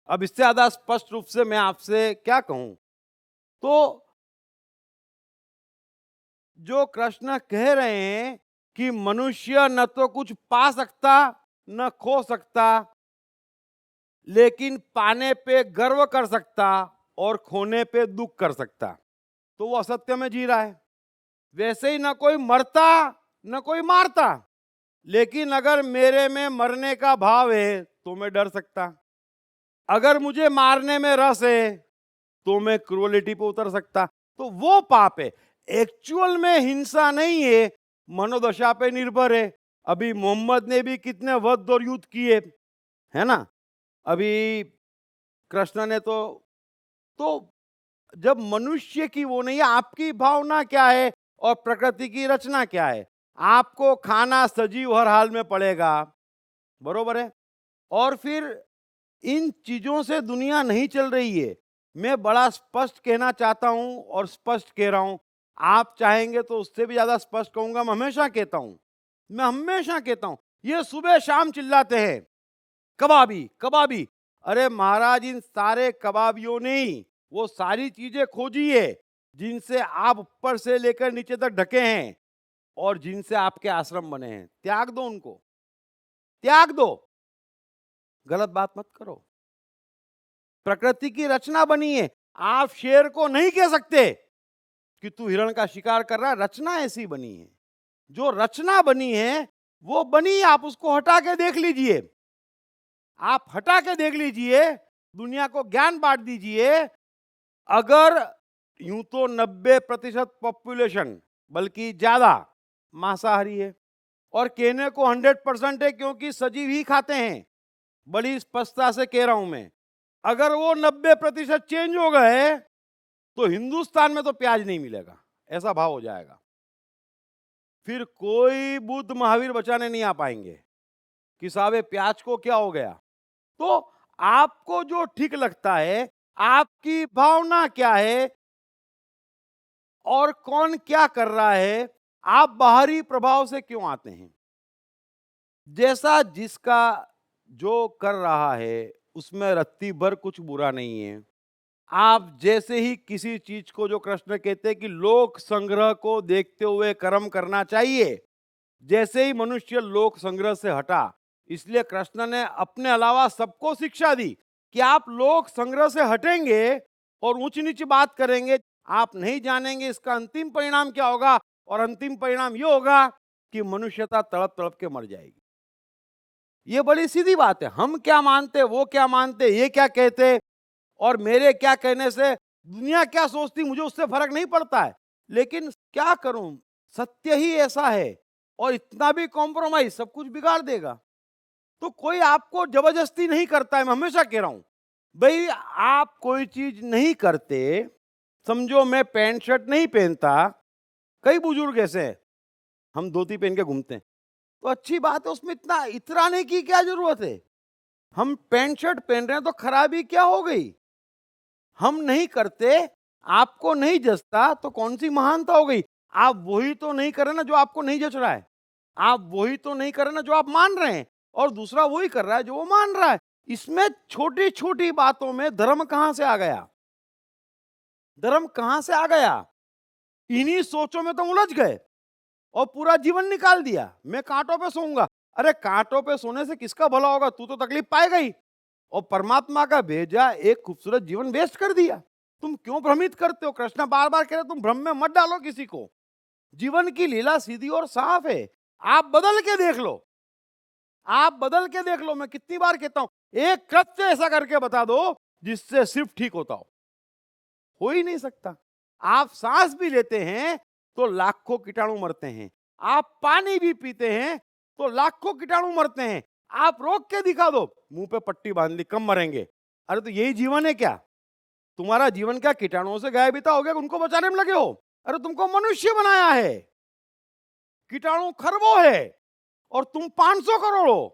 अब इससे ज्यादा स्पष्ट रूप से मैं आपसे क्या कहूं, तो जो कृष्ण कह रहे हैं कि मनुष्य न तो कुछ पा सकता न खो सकता, लेकिन पाने पे गर्व कर सकता और खोने पे दुख कर सकता, तो वो असत्य में जी रहा है। वैसे ही न कोई मरता न कोई मारता, लेकिन अगर मेरे में मरने का भाव है तो मैं डर सकता, अगर मुझे मारने में रस है तो मैं क्रूरलिटी पे उतर सकता। तो वो पाप है, एक्चुअल में हिंसा नहीं है, मनोदशा पे निर्भर है। अभी मोहम्मद ने भी कितने वध और युद्ध किए, है ना, अभी कृष्ण ने तो जब मनुष्य की वो नहीं है, आपकी भावना क्या है और प्रकृति की रचना क्या है। आपको खाना सजीव हर हाल में पड़ेगा, बरोबर है। और फिर इन चीजों से दुनिया नहीं चल रही है। मैं बड़ा स्पष्ट कहना चाहता हूं और स्पष्ट कह रहा हूं, आप चाहेंगे तो उससे भी ज्यादा स्पष्ट कहूंगा। मैं हमेशा कहता हूं, ये सुबह शाम चिल्लाते हैं कबाबी कबाबी। अरे महाराज, इन सारे कबाबियों ने ही वो सारी चीजें खोजी है जिनसे आप ऊपर से लेकर नीचे तक ढके हैं और जिनसे आपके आश्रम बने हैं। त्याग दो उनको, त्याग दो, गलत बात मत करो। प्रकृति की रचना बनी है। आप शेर को नहीं कह सकते कि तू हिरण का शिकार कर रहा है, रचना ऐसी बनी है। जो रचना बनी है वो बनी, आप उसको हटा के देख लीजिए, आप हटा के देख लीजिए, दुनिया को ज्ञान बांट दीजिए। अगर यूं तो 90% पॉपुलेशन बल्कि ज्यादा मांसाहारी है, और कहने को 100% है क्योंकि सजीव ही खाते हैं, बड़ी स्पष्टता से कह रहा हूं मैं। अगर वो 90% चेंज हो गए तो हिंदुस्तान में तो प्याज नहीं मिलेगा, ऐसा भाव हो जाएगा। फिर कोई बुद्ध महावीर बचाने नहीं आ पाएंगे कि साहब ये प्याज को क्या हो गया। तो आपको जो ठीक लगता है, आपकी भावना क्या है और कौन क्या कर रहा है, आप बाहरी प्रभाव से क्यों आते हैं। जैसा जिसका जो कर रहा है उसमें रत्ती भर कुछ बुरा नहीं है। आप जैसे ही किसी चीज को, जो कृष्ण कहते हैं कि लोक संग्रह को देखते हुए कर्म करना चाहिए, जैसे ही मनुष्य लोक संग्रह से हटा, इसलिए कृष्ण ने अपने अलावा सबको शिक्षा दी कि आप लोक संग्रह से हटेंगे और ऊंच नीच बात करेंगे, आप नहीं जानेंगे इसका अंतिम परिणाम क्या होगा। और अंतिम परिणाम यह होगा कि मनुष्यता तड़प तड़प के मर जाएगी। ये बड़ी सीधी बात है। हम क्या मानते, वो क्या मानते, ये क्या कहते और मेरे क्या कहने से दुनिया क्या सोचती, मुझे उससे फर्क नहीं पड़ता है। लेकिन क्या करूं, सत्य ही ऐसा है और इतना भी कॉम्प्रोमाइज सब कुछ बिगाड़ देगा। तो कोई आपको जबरदस्ती नहीं करता है। मैं हमेशा कह रहा हूं, भाई आप कोई चीज नहीं करते, समझो मैं पैंट शर्ट नहीं पहनता, कई बुजुर्ग ऐसे हैं, हम धोती पहन के घूमते हैं, तो अच्छी बात है, उसमें इतना इतराने की क्या जरूरत है? हम पैंट शर्ट पहन रहे हैं तो खराबी क्या हो गई? हम नहीं करते, आपको नहीं जचता, तो कौन सी महानता हो गई? आप वही तो नहीं कर रहे ना जो आपको नहीं जच रहा है, आप वही तो नहीं कर रहे ना जो आप मान रहे हैं, और दूसरा वही कर रहा है जो वो मान रहा है। इसमें छोटी छोटी बातों में धर्म कहां से आ गया? धर्म कहां से आ गया? इन्हीं सोचों में तो उलझ गए और पूरा जीवन निकाल दिया। मैं कांटों पे सोऊंगा, अरे कांटों पे सोने से किसका भला होगा? तू तो तकलीफ पाएगा ही। और परमात्मा का भेजा एक खूबसूरत जीवन वेस्ट कर दिया। तुम क्यों भ्रमित करते हो? कृष्ण बार बार कह रहे तुम भ्रम में मत डालो किसी को। जीवन की लीला सीधी और साफ है, आप बदल के देख लो, आप बदल के देख लो। मैं कितनी बार कहता हूं, एक कृत्य ऐसा करके बता दो जिससे सिर्फ ठीक होता हो ही नहीं सकता। आप सांस भी लेते हैं तो लाखों कीटाणु मरते हैं, आप पानी भी पीते हैं तो लाखों कीटाणु मरते हैं। आप रोक के दिखा दो, मुंह पे पट्टी बांध ली, कम मरेंगे। अरे तो यही जीवन है क्या? तुम्हारा जीवन क्या कीटाणुओं से गायब हो गया, उनको बचाने में लगे हो? अरे तुमको मनुष्य बनाया है, कीटाणु खरबों है और तुम 500 करोड़ हो।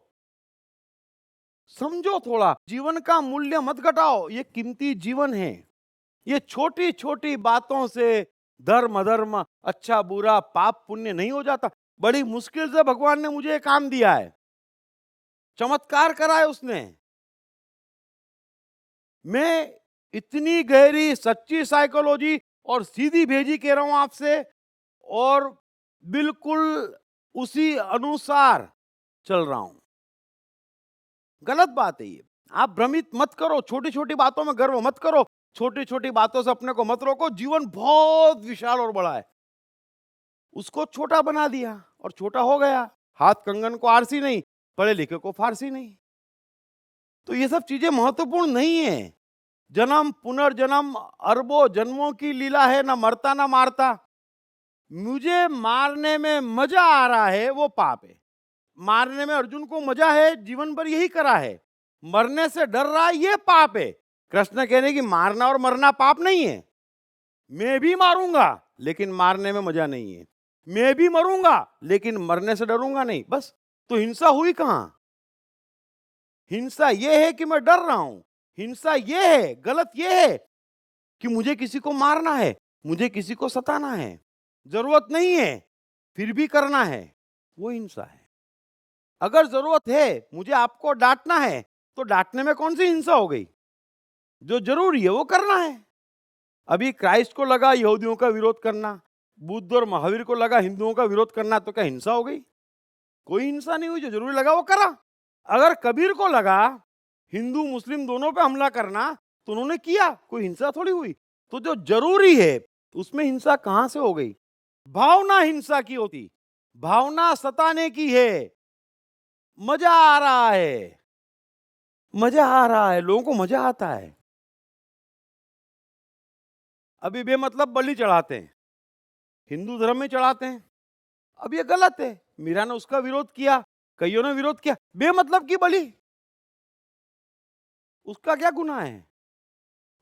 समझो थोड़ा, जीवन का मूल्य मत घटाओ, ये कीमती जीवन है। ये छोटी छोटी बातों से धर्म अधर्म, अच्छा बुरा, पाप पुण्य नहीं हो जाता। बड़ी मुश्किल से भगवान ने मुझे एक काम दिया है, चमत्कार करा है उसने। मैं इतनी गहरी सच्ची साइकोलॉजी और सीधी भेजी कह रहा हूं आपसे, और बिल्कुल उसी अनुसार चल रहा हूं। गलत बात है ये, आप भ्रमित मत करो, छोटी छोटी बातों में गर्व मत करो, छोटी छोटी बातों से अपने को मत रोको। जीवन बहुत विशाल और बड़ा है, उसको छोटा बना दिया और छोटा हो गया। हाथ कंगन को आरसी नहीं, पढ़े लिखे को फारसी नहीं। तो ये सब चीजें महत्वपूर्ण नहीं है। जन्म पुनर्जन्म अरबों जन्मों की लीला है, ना मरता ना मारता। मुझे मारने में मजा आ रहा है वो पाप है। मारने में अर्जुन को मजा है, जीवन भर यही करा है। मरने से डर रहा है, ये पाप है। कृष्ण कहने की मारना और मरना पाप नहीं है। मैं भी मारूंगा लेकिन मारने में मजा नहीं है, मैं भी मरूंगा लेकिन मरने से डरूंगा नहीं। बस, तो हिंसा हुई कहां? हिंसा ये है कि मैं डर रहा हूं, हिंसा ये है, गलत ये है कि मुझे किसी को मारना है, मुझे किसी को सताना है, जरूरत नहीं है फिर भी करना है, वो हिंसा है। अगर जरूरत है, मुझे आपको डांटना है, तो डांटने में कौन सी हिंसा हो गई? जो जरूरी है वो करना है। अभी क्राइस्ट को लगा यहूदियों का विरोध करना, बुद्ध और महावीर को लगा हिंदुओं का विरोध करना, तो क्या हिंसा हो गई? कोई हिंसा नहीं हुई, जो जरूरी लगा वो करा। अगर कबीर को लगा हिंदू मुस्लिम दोनों पे हमला करना, तो उन्होंने किया, कोई हिंसा थोड़ी हुई। तो जो जरूरी है उसमें हिंसा कहां से हो गई? भावना हिंसा की होती, भावना सताने की है। मजा आ रहा है, मजा आ रहा है, लोगों को मजा आता है। अभी बेमतलब बलि चढ़ाते हैं, हिंदू धर्म में चढ़ाते हैं। अब ये गलत है, मीरा ने उसका विरोध किया, कईयों ने विरोध किया। बेमतलब की बलि, उसका क्या गुनाह है?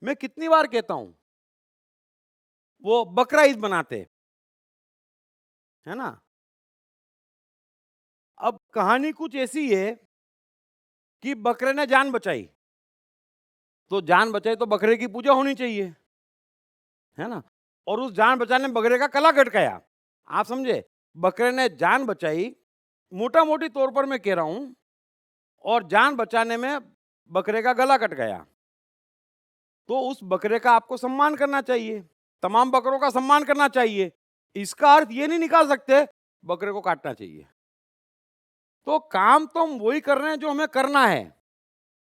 मैं कितनी बार कहता हूं, वो बकरा ईद बनाते है ना। अब कहानी कुछ ऐसी है कि बकरे ने जान बचाई, तो जान बचाई तो बकरे की पूजा होनी चाहिए, है ना। और उस जान बचाने में बकरे का गला कट गया। आप समझे, बकरे ने जान बचाई, मोटा मोटी तौर पर मैं कह रहा हूं, और जान बचाने में बकरे का गला कट गया, तो उस बकरे का आपको सम्मान करना चाहिए, तमाम बकरों का सम्मान करना चाहिए। इसका अर्थ ये नहीं निकाल सकते बकरे को काटना चाहिए। तो काम तो हम वही कर रहे हैं जो हमें करना है,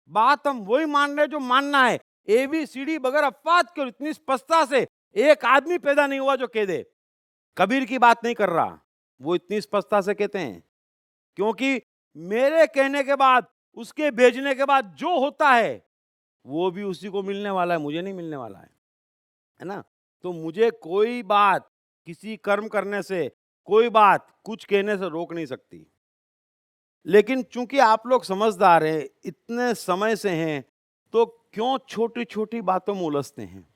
बात हम वही मान रहे हैं जो मानना है। ABCD बगैर अफवाद के इतनी स्पष्टता से एक आदमी पैदा नहीं हुआ जो कह दे। कबीर की बात नहीं कर रहा, वो इतनी स्पष्टता से कहते हैं क्योंकि मेरे कहने के बाद, उसके भेजने के बाद जो होता है वो भी उसी को मिलने वाला है, मुझे नहीं मिलने वाला है ना। तो मुझे कोई बात किसी कर्म करने से, कोई बात कुछ कहने से रोक नहीं सकती। लेकिन चूंकि आप लोग समझदार हैं, इतने समय से हैं, तो क्यों छोटी छोटी बातों में उलझते हैं?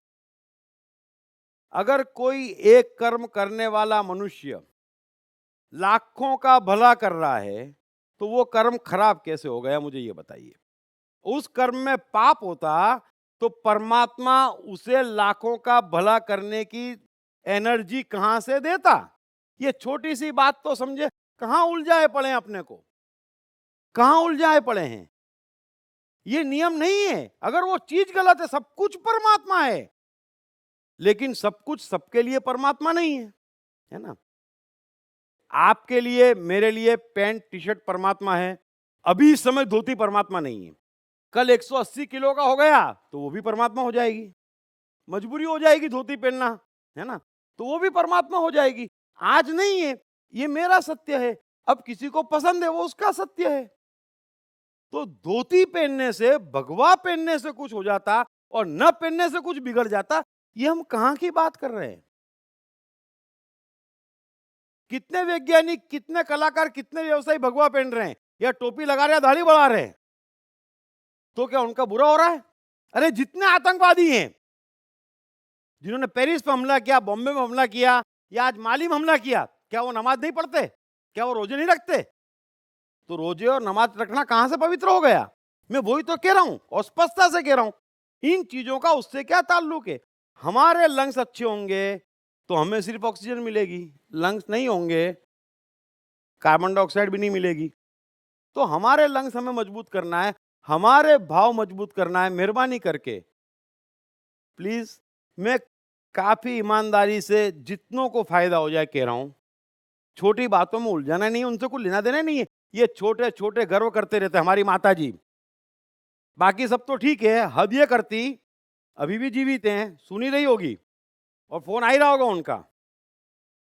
अगर कोई एक कर्म करने वाला मनुष्य लाखों का भला कर रहा है, तो वो कर्म खराब कैसे हो गया, मुझे ये बताइए। उस कर्म में पाप होता तो परमात्मा उसे लाखों का भला करने की एनर्जी कहां से देता? ये छोटी सी बात तो समझे, कहां उलझाए पड़े हैं अपने को, कहां उलझाए पड़े हैं। ये नियम नहीं है। अगर वो चीज गलत है, सब कुछ परमात्मा है, लेकिन सब कुछ सबके लिए परमात्मा नहीं है ना? आपके लिए, मेरे लिए पैंट टी शर्ट परमात्मा है, अभी इस समय धोती परमात्मा नहीं है। कल 180 किलो का हो गया तो वो भी परमात्मा हो जाएगी, मजबूरी हो जाएगी धोती पहनना, है ना? तो वो भी परमात्मा हो जाएगी। आज नहीं है, ये मेरा सत्य है। अब किसी को पसंद है, वो उसका सत्य है। तो धोती पहनने से, भगवा पहनने से कुछ हो जाता और न पहनने से कुछ बिगड़ जाता, ये हम कहां की बात कर रहे हैं? कितने वैज्ञानिक, कितने कलाकार, कितने व्यवसायी भगवा पहन रहे हैं या टोपी लगा रहे हैं, दाढ़ी बढ़ा रहे हैं, तो क्या उनका बुरा हो रहा है? अरे जितने आतंकवादी हैं, जिन्होंने पेरिस पे हमला किया, बॉम्बे में हमला किया या आज माली में हमला किया, क्या वो नमाज नहीं पढ़ते? क्या वो रोजे नहीं रखते? तो रोजे और नमाज रखना कहां से पवित्र हो गया? मैं वही तो कह रहा हूं और स्पष्टता से कह रहा हूं। इन चीजों का उससे क्या ताल्लुक है? हमारे लंग्स अच्छे होंगे तो हमें सिर्फ ऑक्सीजन मिलेगी, लंग्स नहीं होंगे कार्बन डाइऑक्साइड भी नहीं मिलेगी। तो हमारे लंग्स हमें मजबूत करना है, हमारे भाव मजबूत करना है। मेहरबानी करके प्लीज, मैं काफी ईमानदारी से जितनों को फायदा हो जाए कह रहा हूं, छोटी बातों में उलझाना नहीं है, उनसे कुछ लेना देना नहीं है। ये छोटे छोटे गर्व करते रहते, हमारी माता जी, बाकी सब तो ठीक है। हद ये करती, अभी भी जीवित हैं, सुनी रही होगी और फोन आ ही रहा होगा उनका,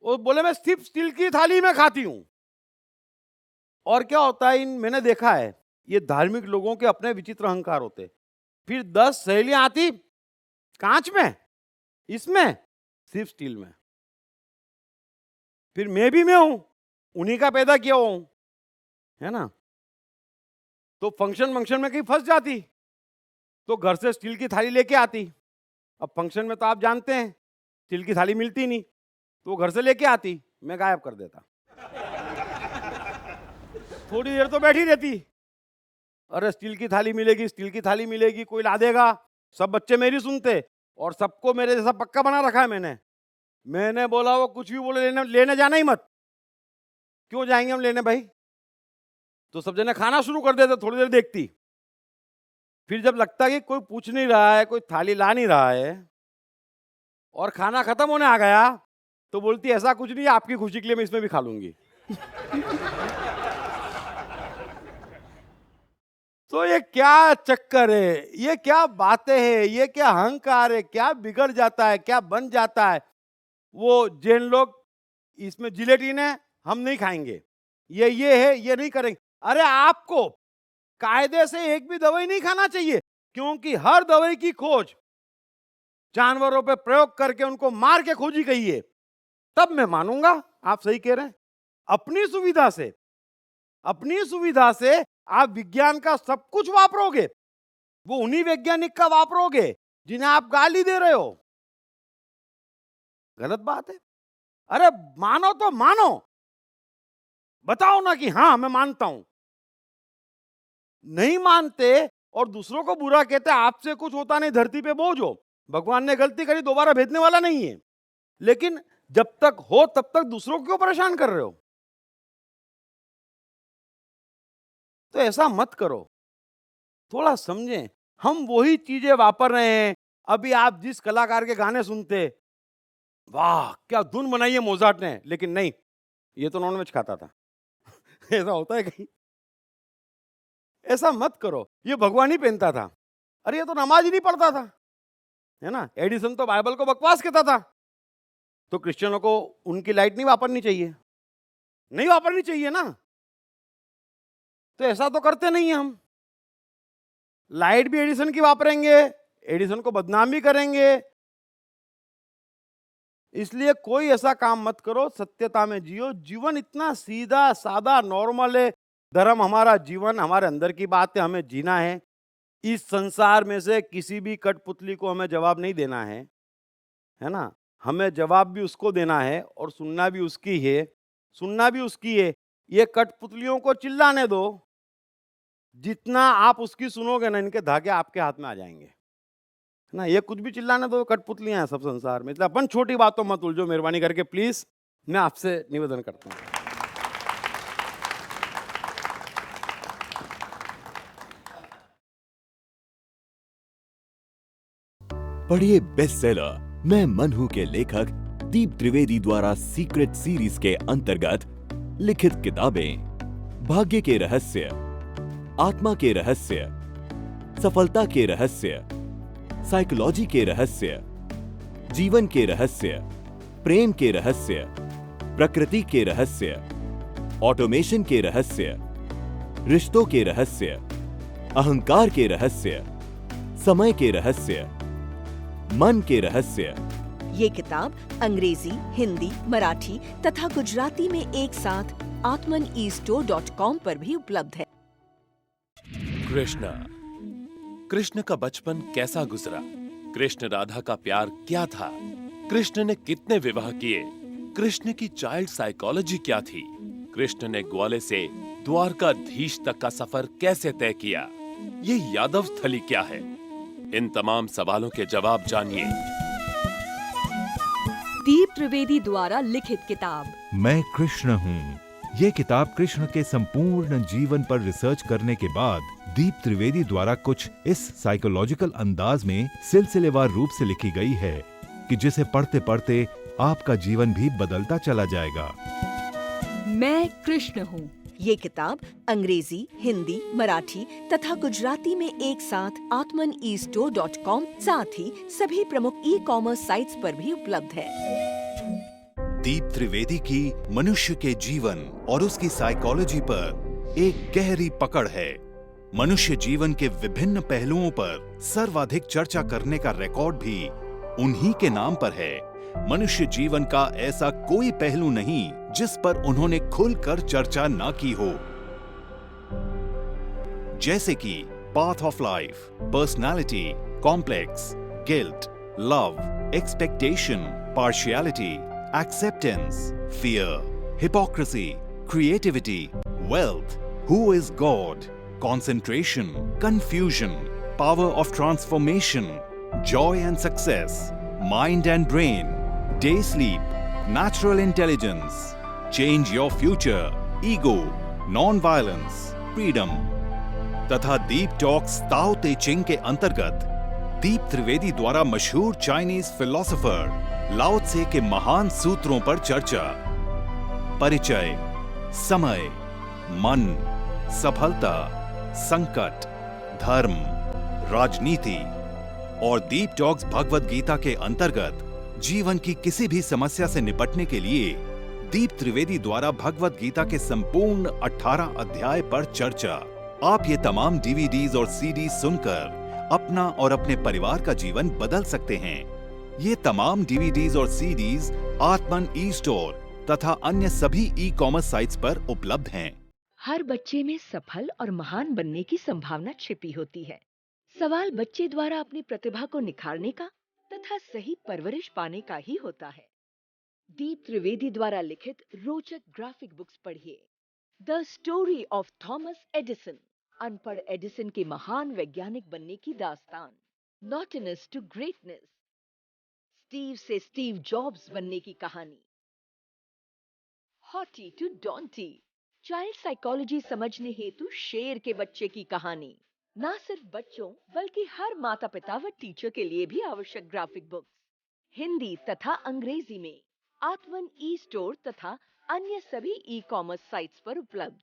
वो बोले मैं सिर्फ स्टील की थाली में खाती हूं। और क्या होता है, इन मैंने देखा है, ये धार्मिक लोगों के अपने विचित्र अहंकार होते। फिर 10 सहेलियां आती, कांच में, इसमें, सिर्फ स्टील में। फिर मैं भी मैं हूं, उन्हीं का पैदा किया हुआ हूं, है ना? तो फंक्शन में कहीं फंस जाती तो घर से स्टील की थाली लेके आती। अब फंक्शन में तो आप जानते हैं स्टील की थाली मिलती नहीं, तो वो घर से लेके आती, मैं गायब कर देता। थोड़ी देर तो बैठी रहती, अरे स्टील की थाली मिलेगी, स्टील की थाली मिलेगी, कोई ला देगा। सब बच्चे मेरी सुनते और सबको मेरे जैसा पक्का बना रखा है मैंने बोला वो कुछ भी बोले, लेने जाना ही मत। क्यों जाएंगे हम लेने भाई? तो सब जने खाना शुरू कर देते, थोड़ी देर देखती, फिर जब लगता कि कोई पूछ नहीं रहा है, कोई थाली ला नहीं रहा है और खाना खत्म होने आ गया, तो बोलती ऐसा कुछ नहीं है, आपकी खुशी के लिए मैं इसमें भी खा लूंगी। तो ये क्या चक्कर है, ये क्या बातें हैं, ये क्या अहंकार है, क्या बिगड़ जाता है, क्या बन जाता है? वो जैन लोग, इसमें जिलेटिन है, हम नहीं खाएंगे, ये है, ये नहीं करेंगे। अरे आपको कायदे से एक भी दवाई नहीं खाना चाहिए, क्योंकि हर दवाई की खोज जानवरों पे प्रयोग करके उनको मार के खोजी गई है। तब मैं मानूंगा आप सही कह रहे हैं। अपनी सुविधा से आप विज्ञान का सब कुछ वापरोगे, वो उन्हीं वैज्ञानिक का वापरोगे जिन्हें आप गाली दे रहे हो। गलत बात है। अरे मानो तो मानो, बताओ ना कि हाँ मैं मानता हूं। नहीं मानते और दूसरों को बुरा कहते, आपसे कुछ होता नहीं, धरती पे बोझ हो, भगवान ने गलती करी, दोबारा भेजने वाला नहीं है। लेकिन जब तक हो तब तक दूसरों को क्यों परेशान कर रहे हो? तो ऐसा मत करो, थोड़ा समझें। हम वही चीजें वापर रहे हैं। अभी आप जिस कलाकार के गाने सुनते, वाह क्या धुन बनाई है मोजार्ट ने, लेकिन नहीं, ये तो नॉनवेज खाता था। ऐसा होता है कहीं? ऐसा मत करो। ये भगवान ही पहनता था, अरे ये तो नमाज ही नहीं पढ़ता था, है ना? एडिसन तो बाइबल को बकवास कहता था। तो क्रिश्चियनों को उनकी लाइट नहीं वापरनी चाहिए? नहीं वापरनी चाहिए ना? तो ऐसा तो करते नहीं है हम। लाइट भी एडिसन की वापरेंगे, एडिसन को बदनाम भी करेंगे। इसलिए कोई ऐसा काम मत करो, सत्यता में जियो। जीवन इतना सीधा सादा नॉर्मल है, धर्म हमारा जीवन, हमारे अंदर की बात है, हमें जीना है। इस संसार में से किसी भी कठपुतली को हमें जवाब नहीं देना है ना? हमें जवाब भी उसको देना है और सुनना भी उसकी है, सुनना भी उसकी है। ये कठपुतलियों को चिल्लाने दो, जितना आप उसकी सुनोगे ना, इनके धागे आपके हाथ में आ जाएंगे, है ना? ये कुछ भी चिल्लाने दो, कठपुतलियां हैं सब संसार में। इसलिए अपन छोटी बातों मत उलझो, मेहरबानी करके प्लीज, मैं आपसे निवेदन करता हूँ। पढ़िए बेस्टसेलर मैं मन हूं के लेखक दीप त्रिवेदी द्वारा सीक्रेट सीरीज के अंतर्गत लिखित किताबें भाग्य के रहस्य, आत्मा के रहस्य, सफलता के रहस्य, साइकोलॉजी के रहस्य, जीवन के रहस्य, प्रेम के रहस्य, प्रकृति के रहस्य, ऑटोमेशन के रहस्य, रिश्तों के रहस्य, अहंकार के रहस्य, समय के रहस्य, मन के रहस्य। ये किताब अंग्रेजी, हिंदी, मराठी तथा गुजराती में एक साथ atmanestore.com पर भी उपलब्ध है। कृष्ण का बचपन कैसा गुजरा? कृष्ण राधा का प्यार क्या था? कृष्ण ने कितने विवाह किए? कृष्ण की चाइल्ड साइकोलॉजी क्या थी? कृष्ण ने ग्वाले से द्वारकाधीश तक का सफर कैसे तय किया? ये यादव स्थली क्या है? इन तमाम सवालों के जवाब जानिए। दीप त्रिवेदी द्वारा लिखित किताब मैं कृष्ण हूँ। ये किताब कृष्ण के संपूर्ण जीवन पर रिसर्च करने के बाद दीप त्रिवेदी द्वारा कुछ इस साइकोलॉजिकल अंदाज में सिलसिलेवार रूप से लिखी गई है कि जिसे पढ़ते पढ़ते आपका जीवन भी बदलता चला जाएगा। मैं कृष्ण हूँ। ये किताब अंग्रेजी, हिंदी, मराठी तथा गुजराती में एक साथ atmanestore.com साथ ही सभी प्रमुख ई-कॉमर्स साइट्स पर भी उपलब्ध है। दीप त्रिवेदी की मनुष्य के जीवन और उसकी साइकोलॉजी पर एक गहरी पकड़ है। मनुष्य जीवन के विभिन्न पहलुओं पर सर्वाधिक चर्चा करने का रिकॉर्ड भी उन्हीं के नाम पर है। मनुष्य जीवन का ऐसा कोई पहलू नहीं जिस पर उन्होंने खुलकर चर्चा ना की हो, जैसे कि path of life, personality, complex, guilt, love, expectation, partiality, acceptance, fear, hypocrisy, creativity, wealth, who is God, concentration, confusion, power of transformation, joy and success, mind and brain, day sleep, natural intelligence, change your future, ego, non-violence, freedom तथा दीप talks ताओ ते चिंग के अंतर्गत दीप त्रिवेदी द्वारा मशहूर Chinese philosopher लाओ त्से के महान सूत्रों पर चर्चा, परिचय, समय, मन, सफलता, संकट, धर्म, राजनीति और दीप टॉक्स भगवत गीता के अंतर्गत जीवन की किसी भी समस्या से निपटने के लिए दीप त्रिवेदी द्वारा भगवत गीता के संपूर्ण 18 अध्याय पर चर्चा। आप ये तमाम डीवीडीज और सीडी सुनकर अपना और अपने परिवार का जीवन बदल सकते हैं। ये तमाम डीवीडीज और सीडीज आत्मन ई स्टोर तथा अन्य सभी ई कॉमर्स साइट्स पर उपलब्ध हैं। हर बच्चे में सफल और महान बनने की संभावना छिपी होती है। सवाल बच्चे द्वारा अपनी प्रतिभा को निखारने का तथा सही परवरिश पाने का ही होता है। दीप त्रिवेदी द्वारा लिखित रोचक ग्राफिक बुक्स पढ़िए। The story of Thomas Edison, अनपढ़ एडिसन के महान वैज्ञानिक बनने की दास्तान। नॉटिनेस टू ग्रेटनेस, स्टीव से स्टीव जॉब्स बनने की कहानी। हॉटी टू डॉन्टी, चाइल्ड साइकोलॉजी समझने हेतु शेर के बच्चे की कहानी। ना सिर्फ बच्चों बल्कि हर माता पिता व टीचर के लिए भी आवश्यक ग्राफिक बुक्स हिंदी तथा अंग्रेजी में आत्मन ई स्टोर तथा अन्य सभी ई कॉमर्स साइट्स पर उपलब्ध।